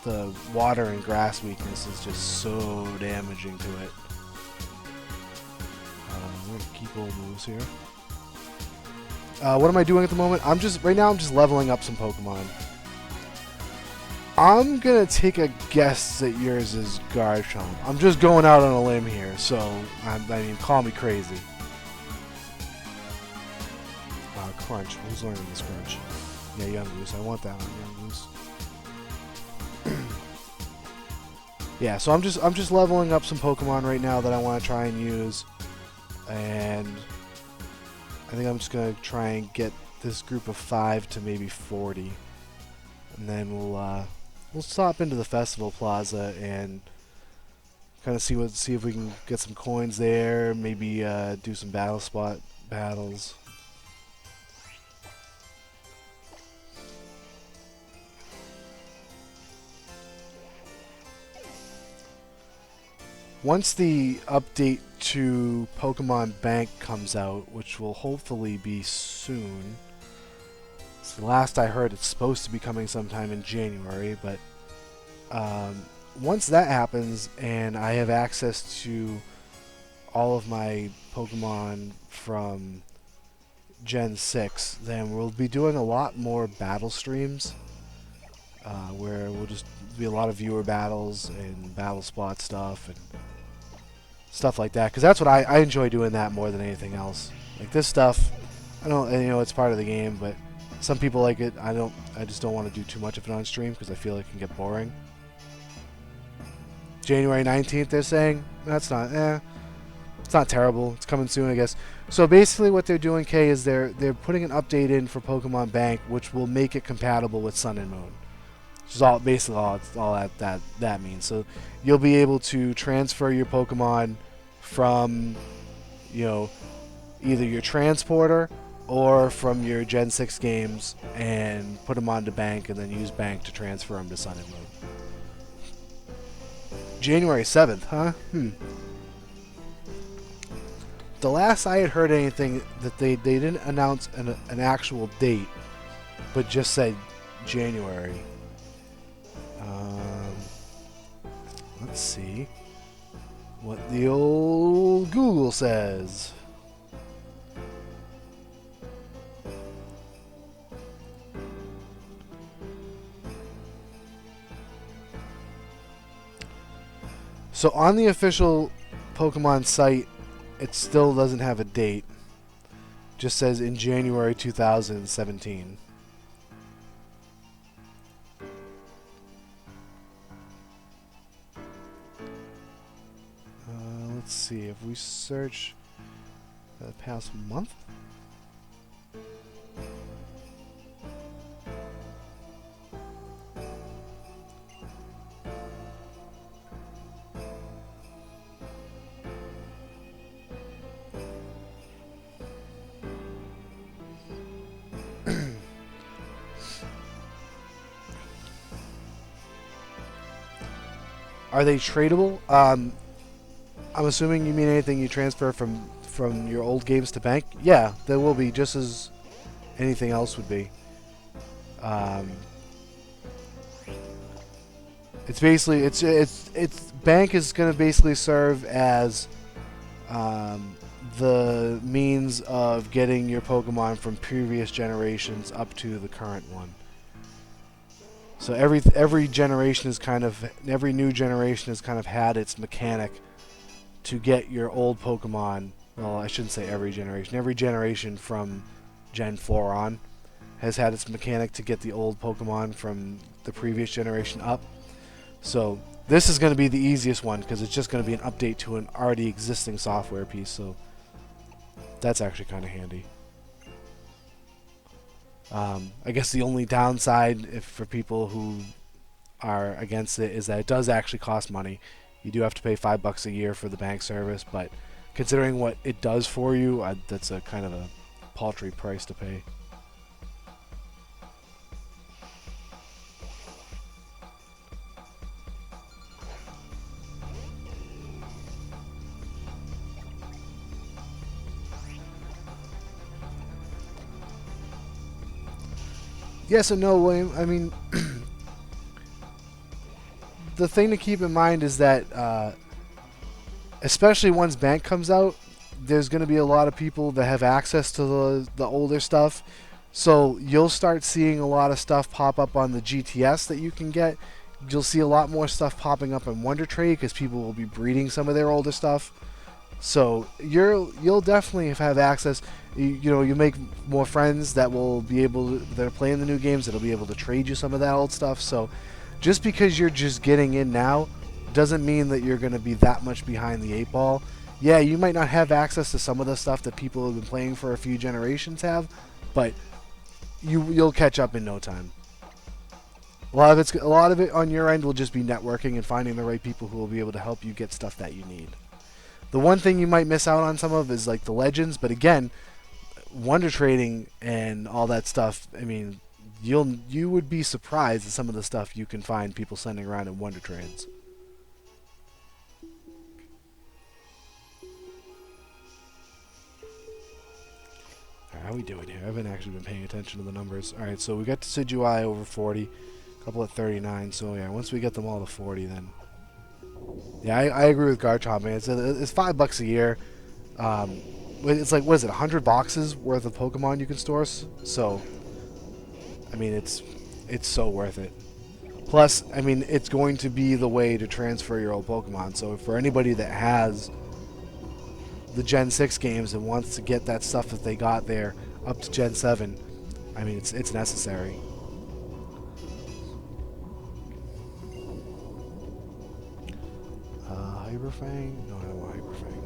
the water and grass weakness is just so damaging to it. I'm going to keep old moves here. What am I doing at the moment? Right now I'm just leveling up some Pokemon. I'm going to take a guess that yours is Garchomp. I'm just going out on a limb here, so, I mean, call me crazy. Crunch. Who's learning this Crunch? Yeah, Young Goose. I want that one, Young Goose. Yeah, so I'm just leveling up some Pokemon right now that I want to try and use, and I think I'm just going to try and get this group of 5 to maybe 40, and then we'll stop into the Festival Plaza and Kind of see if we can get some coins there. Maybe do some battle spot battles. Once the update to Pokemon Bank comes out, which will hopefully be soon. So last I heard, it's supposed to be coming sometime in January, but once that happens and I have access to all of my Pokemon from Gen 6, then we'll be doing a lot more battle streams where we'll just be a lot of viewer battles and battle spot stuff and stuff like that, because that's what I enjoy doing that more than anything else. Like this stuff, I don't, you know, it's part of the game, but some people like it. I just don't want to do too much of it on stream because I feel it can get boring. January 19th, they're saying. That's not, it's not terrible. It's coming soon, I guess. So basically what they're doing, Kay, is they're putting an update in for Pokemon Bank, which will make it compatible with Sun and Moon. Which is all basically all that means. So you'll be able to transfer your Pokemon from, you know, either your transporter or from your Gen 6 games and put them onto Bank and then use Bank to transfer them to Sun and Moon. January 7th, huh? The last I had heard anything that they didn't announce an actual date, but just said January. Let's see what the old Google says. So on the official Pokemon site, it still doesn't have a date. Just says in January 2017. Let's see, if we search the past month? Are they tradable? I'm assuming you mean anything you transfer from your old games to Bank? Yeah, there will be, just as anything else would be. It's basically it's Bank is going to basically serve as the means of getting your Pokemon from previous generations up to the current one. So every generation is every new generation has kind of had its mechanic to get your old Pokemon. Well, I shouldn't say every generation. Every generation from Gen 4 on has had its mechanic to get the old Pokemon from the previous generation up. So this is going to be the easiest one because it's just going to be an update to an already existing software piece. So that's actually kind of handy. I guess the only downside for people who are against it is that it does actually cost money. You do have to pay $5 a year for the bank service, but considering what it does for you, that's a kind of a paltry price to pay. Yes and no, William. I mean, the thing to keep in mind is that, especially once Bank comes out, there's going to be a lot of people that have access to the older stuff. So you'll start seeing a lot of stuff pop up on the GTS that you can get. You'll see a lot more stuff popping up in Wonder Trade because people will be breeding some of their older stuff. So you'll definitely have access. You know, you make more friends that will be able to, that are playing the new games that'll be able to trade you some of that old stuff. So just because you're just getting in now doesn't mean that you're going to be that much behind the 8 ball. Yeah, you might not have access to some of the stuff that people have been playing for a few generations have, but you'll catch up in no time. A lot of it on your end will just be networking and finding the right people who will be able to help you get stuff that you need. The one thing you might miss out on some of is like the legends, but again, wonder trading and all that stuff. I mean, you would be surprised at some of the stuff you can find people sending around in wonder trades. How are we doing here? I haven't actually been paying attention to the numbers. All right, so we got Decidueye over 40, a couple at 39. So yeah, once we get them all to 40, then yeah, I agree with Garchomp, man. It's $5 a year. It's like, what is it, 100 boxes worth of Pokemon you can store? So, I mean, it's so worth it. Plus, I mean, it's going to be the way to transfer your old Pokemon. So for anybody that has the Gen 6 games and wants to get that stuff that they got there up to Gen 7, I mean, it's necessary. Hyperfang? No, I don't want Hyperfang.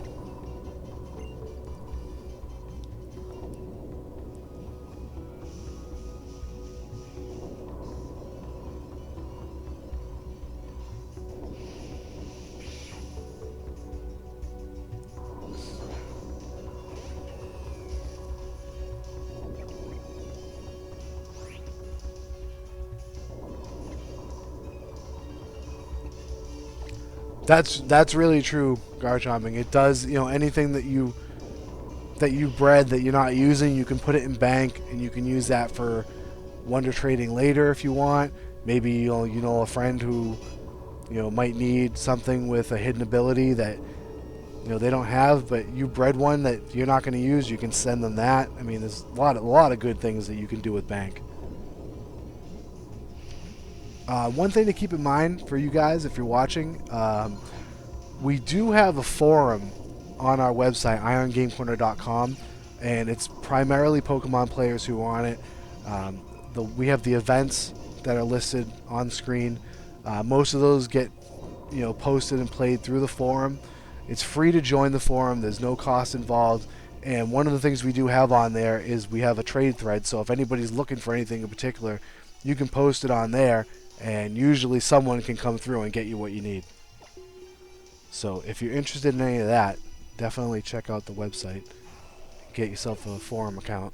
That's really true, Garchomping. It does, anything that you bred that you're not using, you can put it in bank and you can use that for wonder trading later if you want. Maybe a friend who might need something with a hidden ability that they don't have, but you bred one that you're not going to use. You can send them that. I mean, there's a lot of good things that you can do with bank. One thing to keep in mind for you guys, if you're watching, we do have a forum on our website, irongamecorner.com, and it's primarily Pokemon players who are on it. We have the events that are listed on screen. Most of those get posted and played through the forum. It's free to join the forum. There's no cost involved. And one of the things we do have on there is we have a trade thread. So if anybody's looking for anything in particular, you can post it on there, and usually someone can come through and get you what you need. So if you're interested in any of that, definitely check out the website. Get yourself a forum account.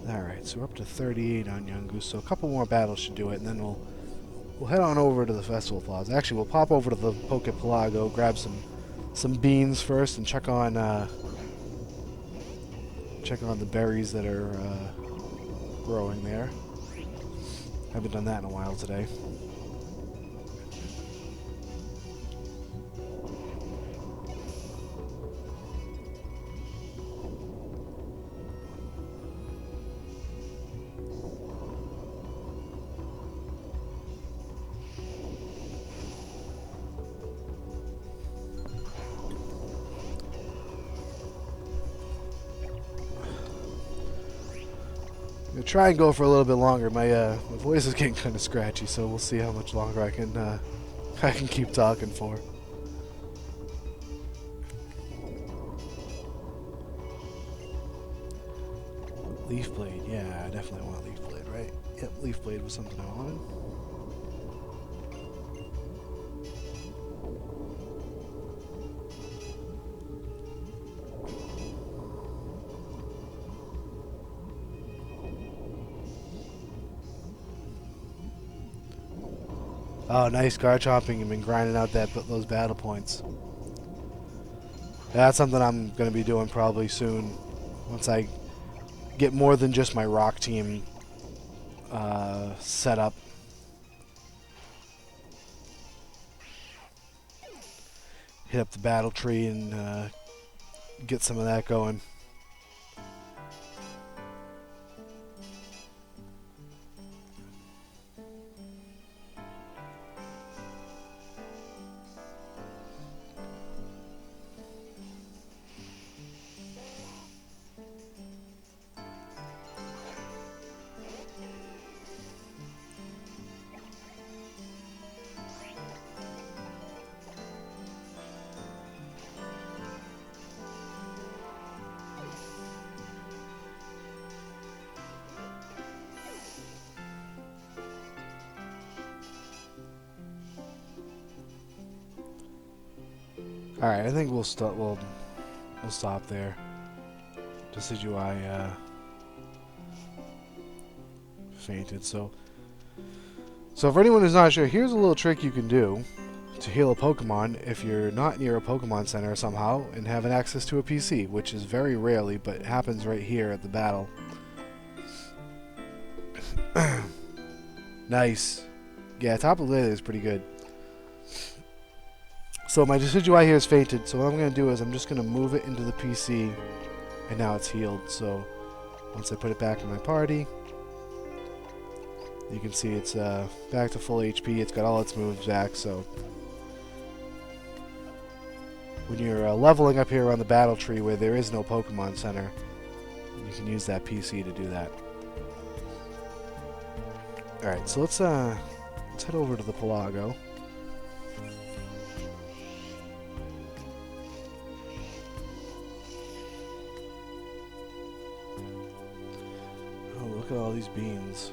Alright, so we're up to 38 on Yungoos, so a couple more battles should do it, and then we'll head on over to the Festival Plaza. Actually, we'll pop over to the Poképalago, grab some beans first, and check on the berries that are growing there. Haven't done that in a while today. I'm gonna try and go for a little bit longer. My voice is getting kind of scratchy, so we'll see how much longer I can keep talking for. Leaf Blade, yeah, I definitely want Leaf Blade, right? Yep, Leaf Blade was something I wanted. Oh, nice Garchomping. You've been grinding out those battle points. That's something I'm going to be doing probably soon. Once I get more than just my rock team set up. Hit up the battle tree and get some of that going. All right, I think we'll stop. We'll stop there. Decidueye fainted. So for anyone who's not sure, here's a little trick you can do to heal a Pokemon if you're not near a Pokemon Center somehow and having access to a PC, which is very rarely, but it happens right here at the battle. Nice. Yeah, Tapu Lele is pretty good. So my Decidueye here is fainted, so what I'm going to do is I'm just going to move it into the PC, and now it's healed. So once I put it back in my party, you can see it's back to full HP. It's got all its moves back, so when you're leveling up here on the battle tree where there is no Pokemon Center, you can use that PC to do that. Alright, so let's head over to the Pelago. Oh, look at all these beans.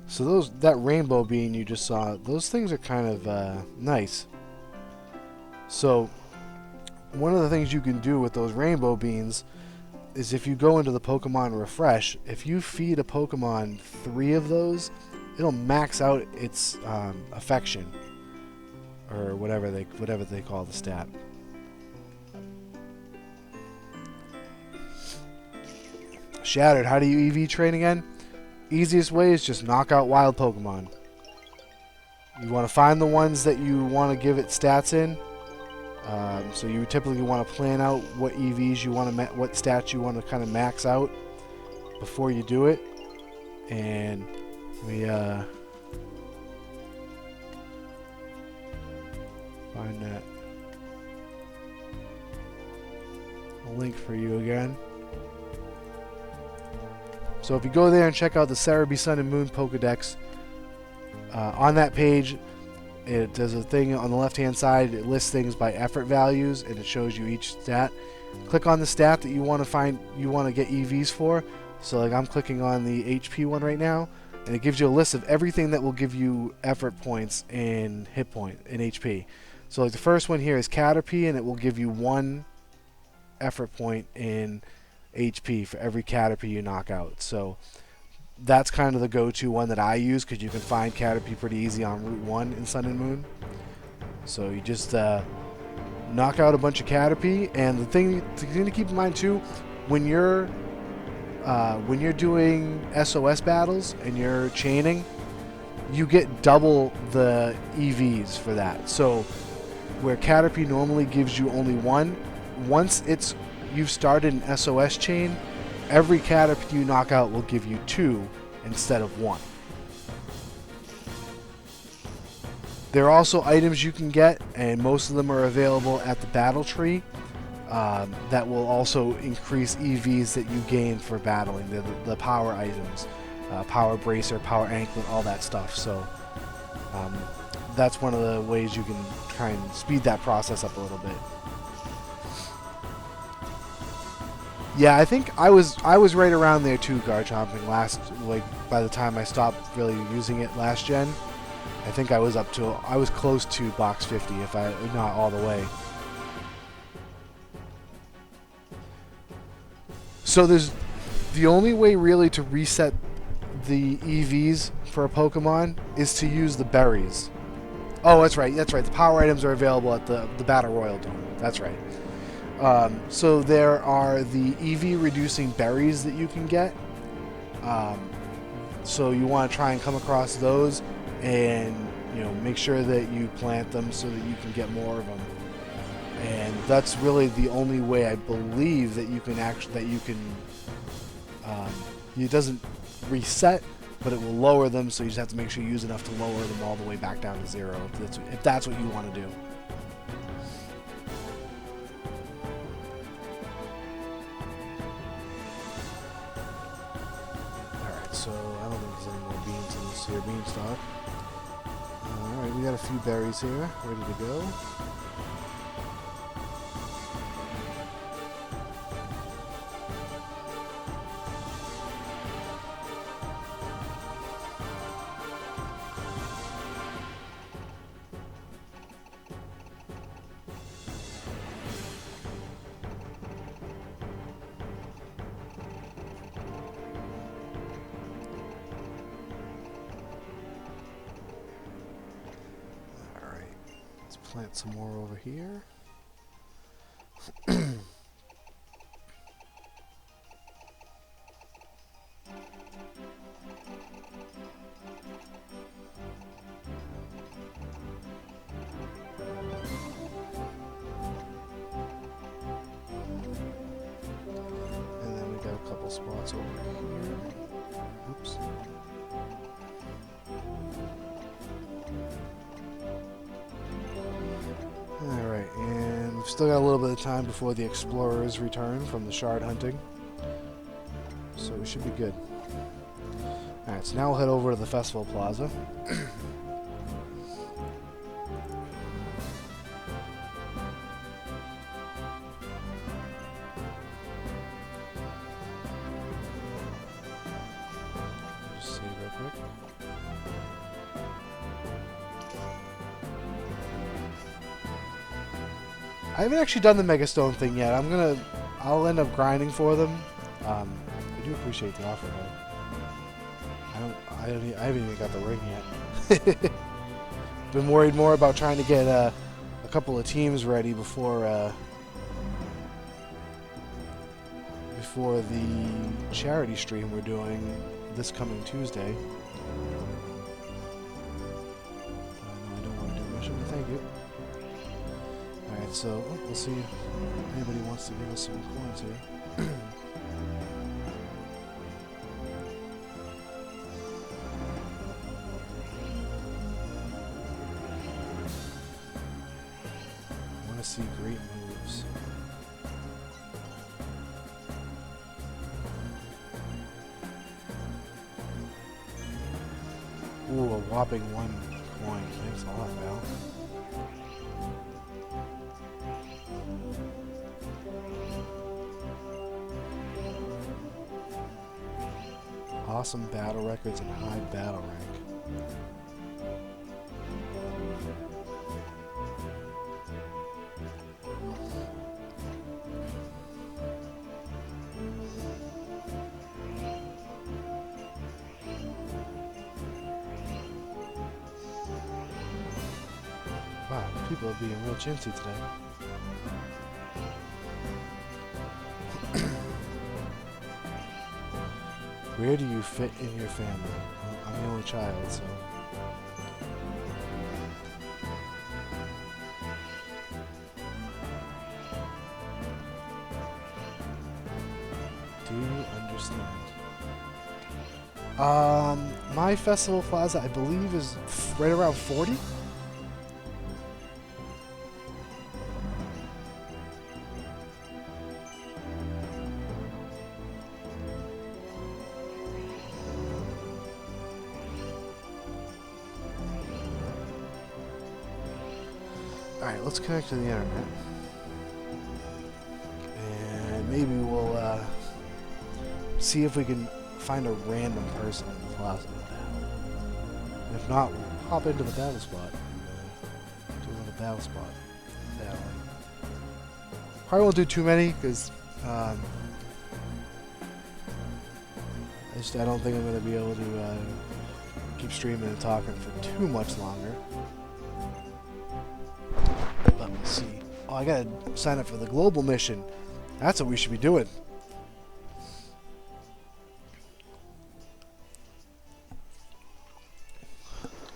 So that rainbow bean you just saw, those things are kind of nice. So one of the things you can do with those rainbow beans is if you go into the Pokemon Refresh, if you feed a Pokemon 3 of those, it'll max out its affection, or whatever they call the stat. Shattered, how do you EV train again? Easiest way is just knock out wild Pokemon. You want to find the ones that you want to give it stats in. So you typically want to plan out what EVs you want to, what stats you want to kind of max out before you do it. And we find that link for you again. So if you go there and check out the Cerebi Sun and Moon Pokedex, on that page, there's a thing on the left-hand side. It lists things by effort values, and it shows you each stat. Click on the stat that you want to get EVs for. So like I'm clicking on the HP one right now, and it gives you a list of everything that will give you effort points and hit point in HP. So like the first one here is Caterpie, and it will give you 1 effort point in HP for every Caterpie you knock out. So that's kind of the go-to one that I use, because you can find Caterpie pretty easy on Route 1 in Sun and Moon. So you just knock out a bunch of Caterpie, and the thing to keep in mind too, when you're doing SOS battles and you're chaining, you get double the EVs for that. So where Caterpie normally gives you only 1, once you've started an SOS chain, every Caterpie you knock out will give you 2 instead of 1. There are also items you can get, and most of them are available at the battle tree, that will also increase EVs that you gain for battling. The power items, power bracer, power anklet, all that stuff. So that's one of the ways you can try and speed that process up a little bit. Yeah, I think I was right around there too, Garchomping, by the time I stopped really using it last gen. I think I was close to box 50, if not all the way. So the only way really to reset the EVs for a Pokemon is to use the berries. Oh, that's right. The power items are available at the Battle Royal Dome. That's right. So there are the EV reducing berries that you can get. So you want to try and come across those, and make sure that you plant them so that you can get more of them. And that's really the only way I believe that you can it doesn't reset, but it will lower them. So you just have to make sure you use enough to lower them all the way back down to 0 if that's what you want to do. So I don't think there's any more beans in this here beanstalk. Alright, we got a few berries here, ready to go. plant some more over here. And then we got a couple spots over here. Oops. Alright, and we've still got a little bit of time before the explorers return from the shard hunting. So we should be good. Alright, so now we'll head over to the festival plaza. Just save real quick. I haven't actually done the Megastone thing yet. I'll end up grinding for them. I do appreciate the offer though. I haven't even got the ring yet. Been worried more about trying to get a couple of teams ready before the charity stream we're doing this coming Tuesday. I don't want to do a mission. Thank you. Alright, so we'll see if anybody wants to give us some coins here. I want to see great moves. Ooh, a whopping 1 coin. Thanks a lot, pal. Awesome battle records and high battle rank. Wow, people are being real chintzy today. Where do you fit in your family? Well, I'm the only child, so... Do you understand? My festival plaza, I believe, is right around 40? Alright, let's connect to the internet. And maybe we'll see if we can find a random person in the plaza. And if not, we'll hop into the battle spot and do another battle spot. Probably won't do too many because I don't think I'm going to be able to keep streaming and talking for too much longer. Let me see. Oh, I gotta sign up for the global mission. That's what we should be doing.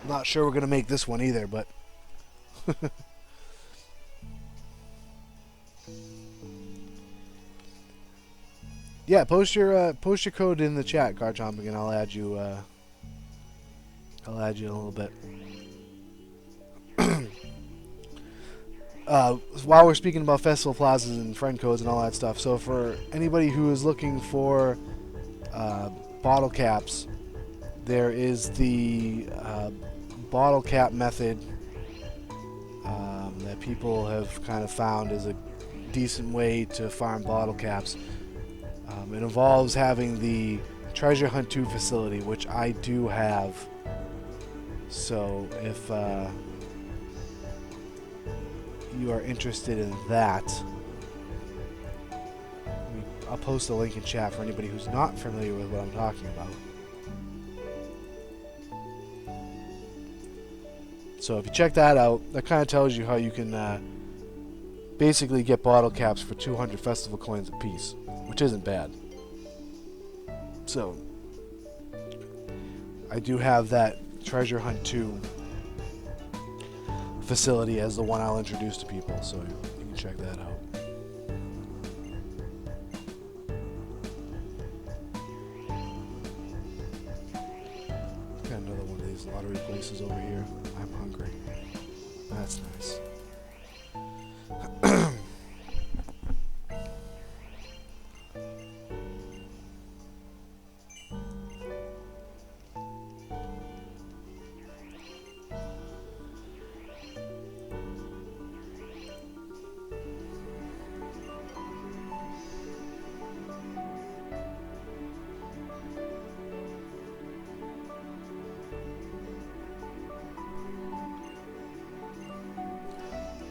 Not sure we're gonna make this one either, but yeah, post your code in the chat, Car Chomping, and I'll add you. I'll add you in a little bit. While we're speaking about festival plazas and friend codes and all that stuff, so for anybody who is looking for bottle caps, there is the bottle cap method that people have kind of found is a decent way to farm bottle caps. It involves having the Treasure Hunt 2 facility, which I do have. So if you are interested in that, I'll post a link in chat for anybody who's not familiar with what I'm talking about. So if you check that out, that kind of tells you how you can basically get bottle caps for 200 festival coins a piece, which isn't bad. So I do have that Treasure Hunt 2 facility as the one I'll introduce to people, so you can check that out. Got another one of these lottery places over here. I'm hungry. That's nice.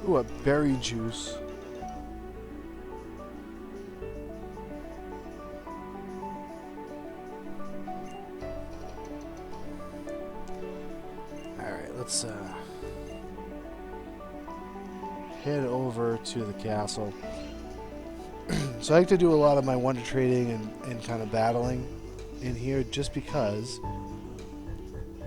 Ooh, a berry juice. Alright, let's head over to the castle. So I like to do a lot of my wonder trading and kind of battling in here just because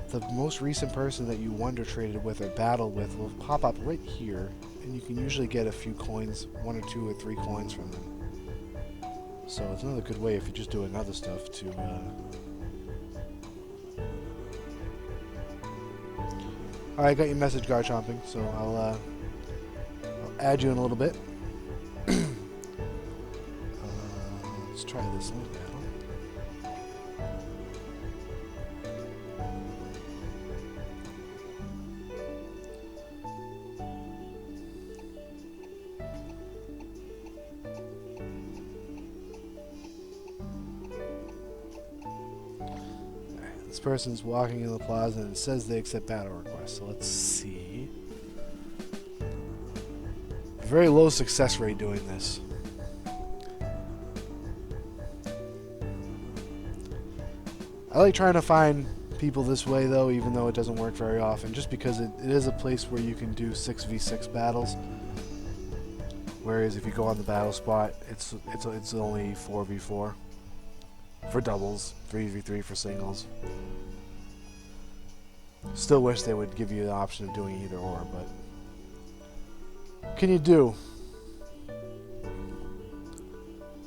the most recent person that you wonder traded with or battled with will pop up right here, and you can usually get a few coins, 1 or 2 or 3 coins from them. So it's another good way if you're just doing other stuff to Alright, I got your message, Garchomping, so I'll add you in a little bit. Let's try this link battle. This person's walking in the plaza and it says they accept battle requests, so let's see. Very low success rate doing this. I like trying to find people this way though, even though it doesn't work very often, just because it is a place where you can do 6v6 battles. Whereas if you go on the battle spot, it's only 4v4 for doubles, 3v3 for singles. Still wish they would give you the option of doing either or, but what can you do?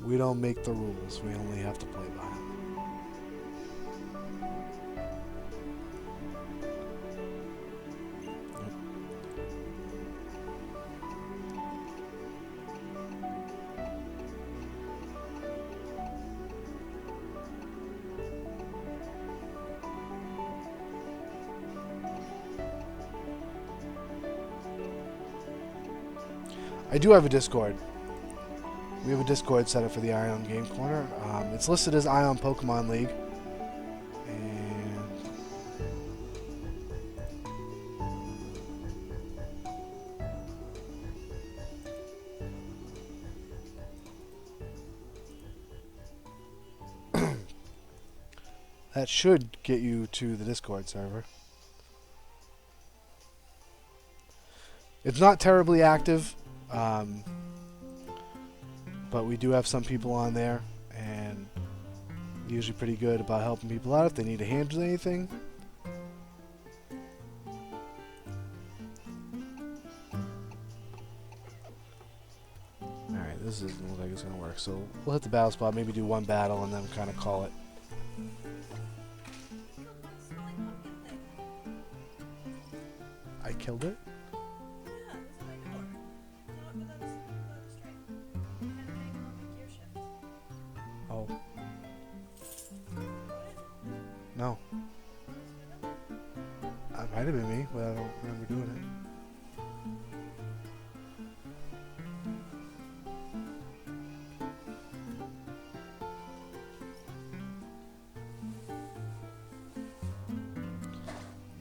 We don't make the rules, we only have to play by them. I do have a Discord. We have a Discord set up for the Ion Game Corner. It's listed as Ion Pokemon League. And that should get you to the Discord server. It's not terribly active. But we do have some people on there, and usually pretty good about helping people out if they need a hand with anything. Alright, this doesn't look like it's going to work, so we'll hit the battle spot, maybe do one battle, and then kind of call it. I killed it? Oh. No. It might have been me, but I don't remember doing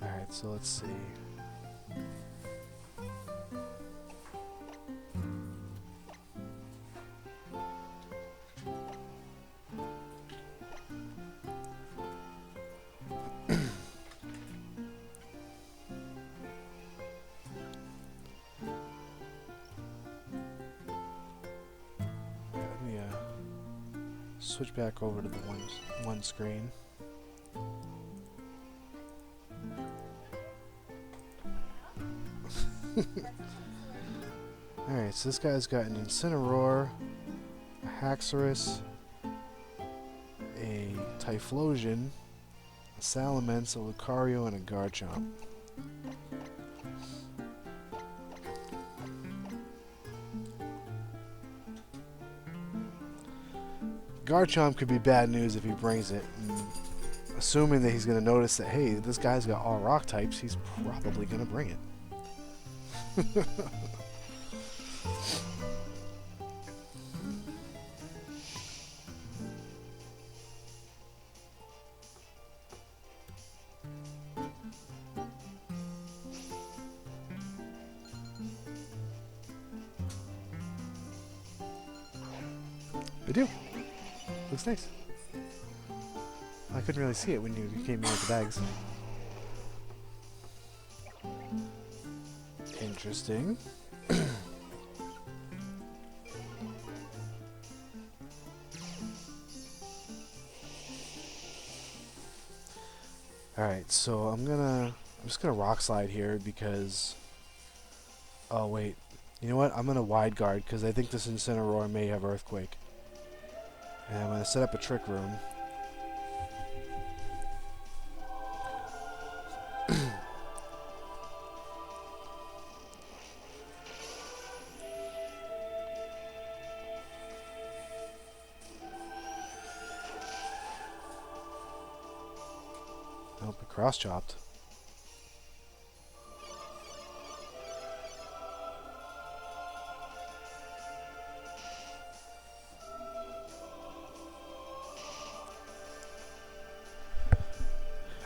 it. Alright, so let's see. switch back over to the one screen. Alright, so this guy's got an Incineroar, a Haxorus, a Typhlosion, a Salamence, a Lucario, and a Garchomp. Garchomp could be bad news if he brings it. And assuming that he's going to notice that, hey, this guy's got all rock types, he's probably going to bring it. I do. Looks nice. I couldn't really see it when you came in with the bags. Interesting. Alright, so I'm just gonna rock slide here because, oh wait, you know what, I'm gonna wide guard because I think this Incineroar may have Earthquake. And I'm gonna set up a Trick Room. Nope, it cross-chopped.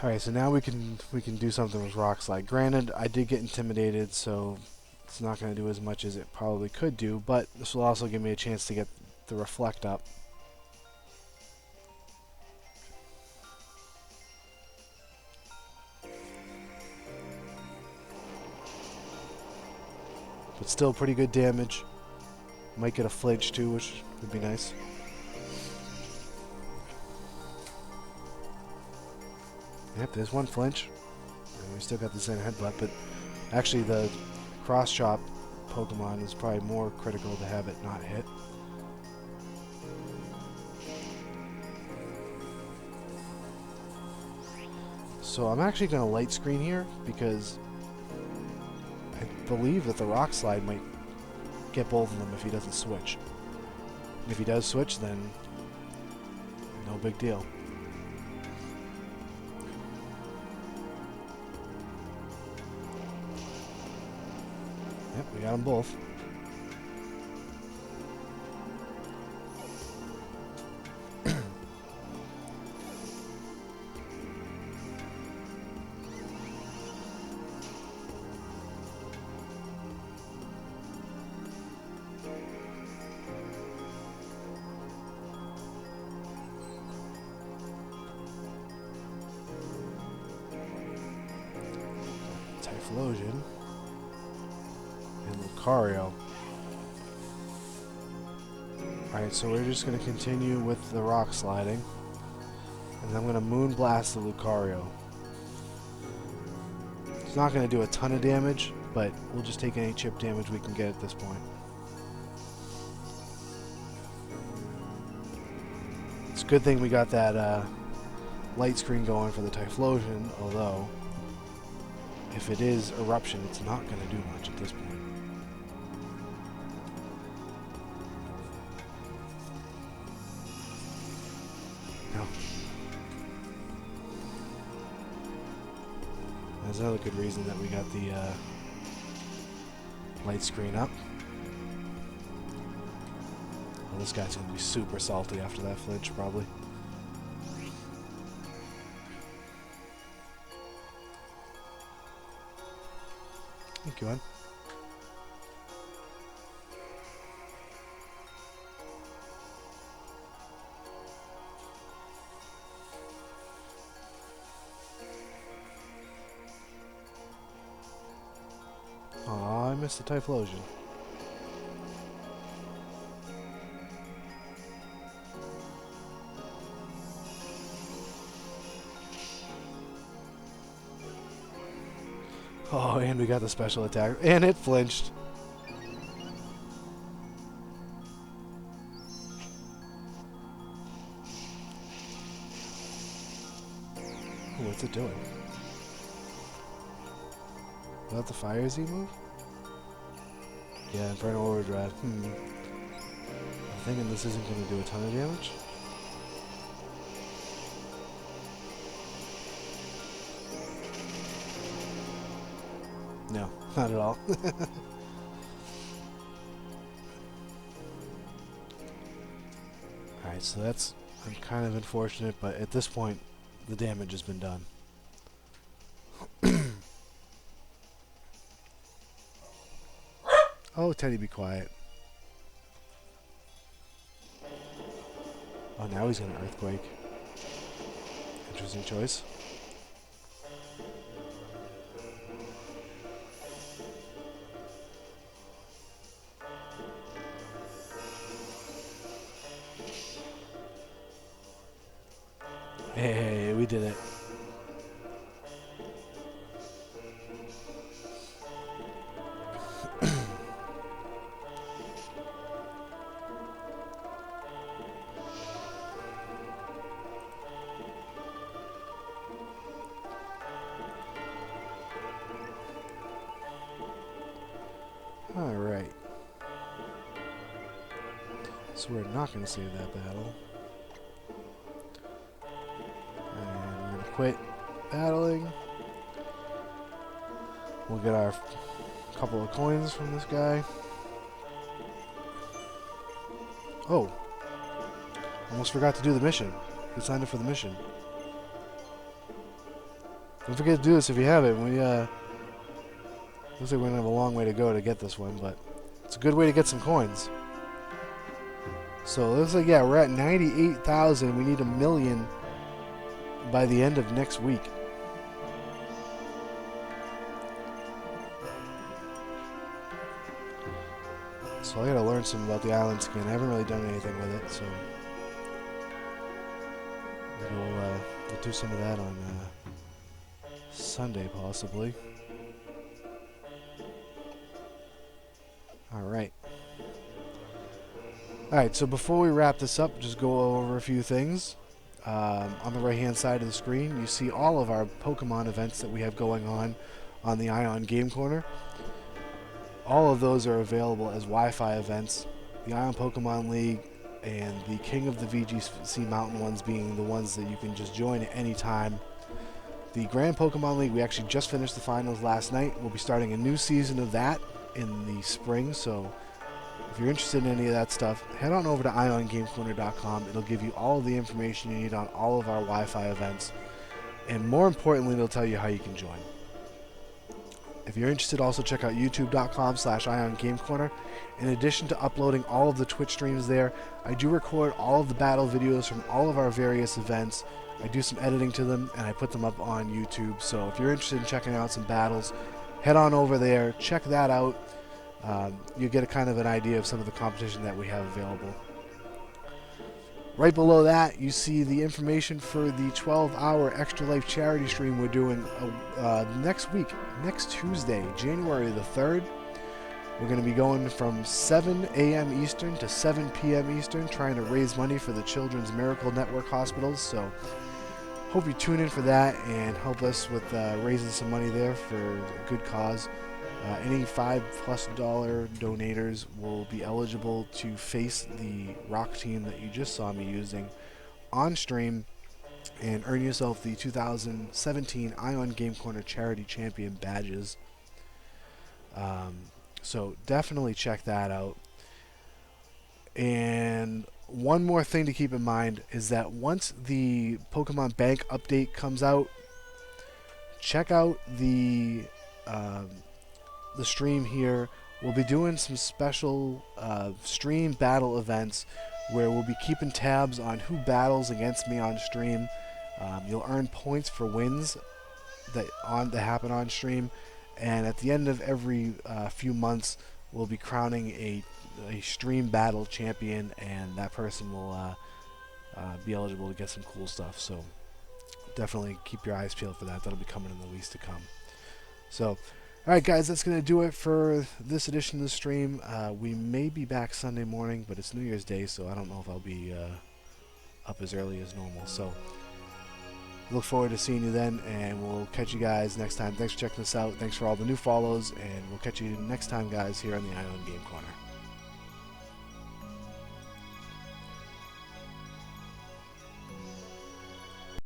Alright, so now we can do something with Rock Slide. Granted, I did get intimidated, so it's not going to do as much as it probably could do, but this will also give me a chance to get the Reflect up. But still pretty good damage. Might get a Flinch too, which would be nice. Yep, there's one Flinch. And we still got the same headbutt, but actually the Cross Chop Pokemon is probably more critical to have it not hit. So I'm actually going to Light Screen here because I believe that the Rock Slide might get both of them if he doesn't switch. And if he does switch, then no big deal. Yep, we got them both. Typhlosion. And Lucario. Alright, so we're just going to continue with the rock sliding. And I'm going to Moon Blast the Lucario. It's not going to do a ton of damage, but we'll just take any chip damage we can get at this point. It's a good thing we got that light screen going for the Typhlosion, although if it is Eruption, it's not going to do much at this point. No. That's another good reason that we got the light screen up. Well, this guy's going to be super salty after that flinch, probably. Thank you, Ed. Aw, I missed the Typhlosion. Oh, and we got the special attack. And it flinched. Ooh, what's it doing? Is that the Fire Z move? Yeah, Inferno Overdrive. I'm thinking this isn't going to do a ton of damage. No, not at all. Alright, so that's kind of unfortunate, but at this point, the damage has been done. Oh, Teddy, be quiet. Oh, now he's going to Earthquake. Interesting choice. Hey, we did it. Alright. So we're not going to save that battle. And we're going to quit battling. We'll get our couple of coins from this guy. Oh. Almost forgot to do the mission. We signed up for the mission. Don't forget to do this if you haven't. Looks like we're going to have a long way to go to get this one, but it's a good way to get some coins. So it looks like, yeah, we're at 98,000. We need 1 million by the end of next week. So I gotta learn some about the island skin. I haven't really done anything with it, so we'll do some of that on Sunday, possibly. Alright. Alright, so before we wrap this up, just go over a few things. On the right-hand side of the screen, you see all of our Pokemon events that we have going on the Ion Game Corner. All of those are available as Wi-Fi events. The Ion Pokemon League and the King of the VGC Mountain ones being the ones that you can just join at any time. The Grand Pokemon League, we actually just finished the finals last night. We'll be starting a new season of that in the spring, so if you're interested in any of that stuff, head on over to iongamecorner.com. It'll give you all the information you need on all of our Wi-Fi events, and more importantly, it'll tell you how you can join. If you're interested, also check out youtube.com/iongamecorner. In addition to uploading all of the Twitch streams there, I do record all of the battle videos from all of our various events. I do some editing to them, and I put them up on YouTube. So if you're interested in checking out some battles, head on over there, check that out. You'll get a kind of an idea of some of the competition that we have available. Right below that, you see the information for the 12-hour Extra Life charity stream we're doing next week, next Tuesday, January the 3rd. We're going to be going from 7 a.m. Eastern to 7 p.m. Eastern, trying to raise money for the Children's Miracle Network hospitals. So hope you tune in for that and help us with raising some money there for a good cause. Any $5+ donators will be eligible to face the rock team that you just saw me using on stream and earn yourself the 2017 Ion Game Corner Charity Champion badges. So definitely check that out. And one more thing to keep in mind is that once the Pokemon Bank update comes out, check out the stream here. We'll be doing some special stream battle events where we'll be keeping tabs on who battles against me on stream. You'll earn points for wins that happen on stream, and at the end of every few months, we'll be crowning a stream battle champion, and that person will be eligible to get some cool stuff. So definitely keep your eyes peeled for that. That'll be coming in the weeks to come. So Alright guys, that's going to do it for this edition of the stream. We may be back Sunday morning, but it's New Year's Day, so I don't know if I'll be up as early as normal. So look forward to seeing you then, and we'll catch you guys next time. Thanks for checking us out. Thanks for all the new follows, and we'll catch you next time, guys, here on the Island Game Corner.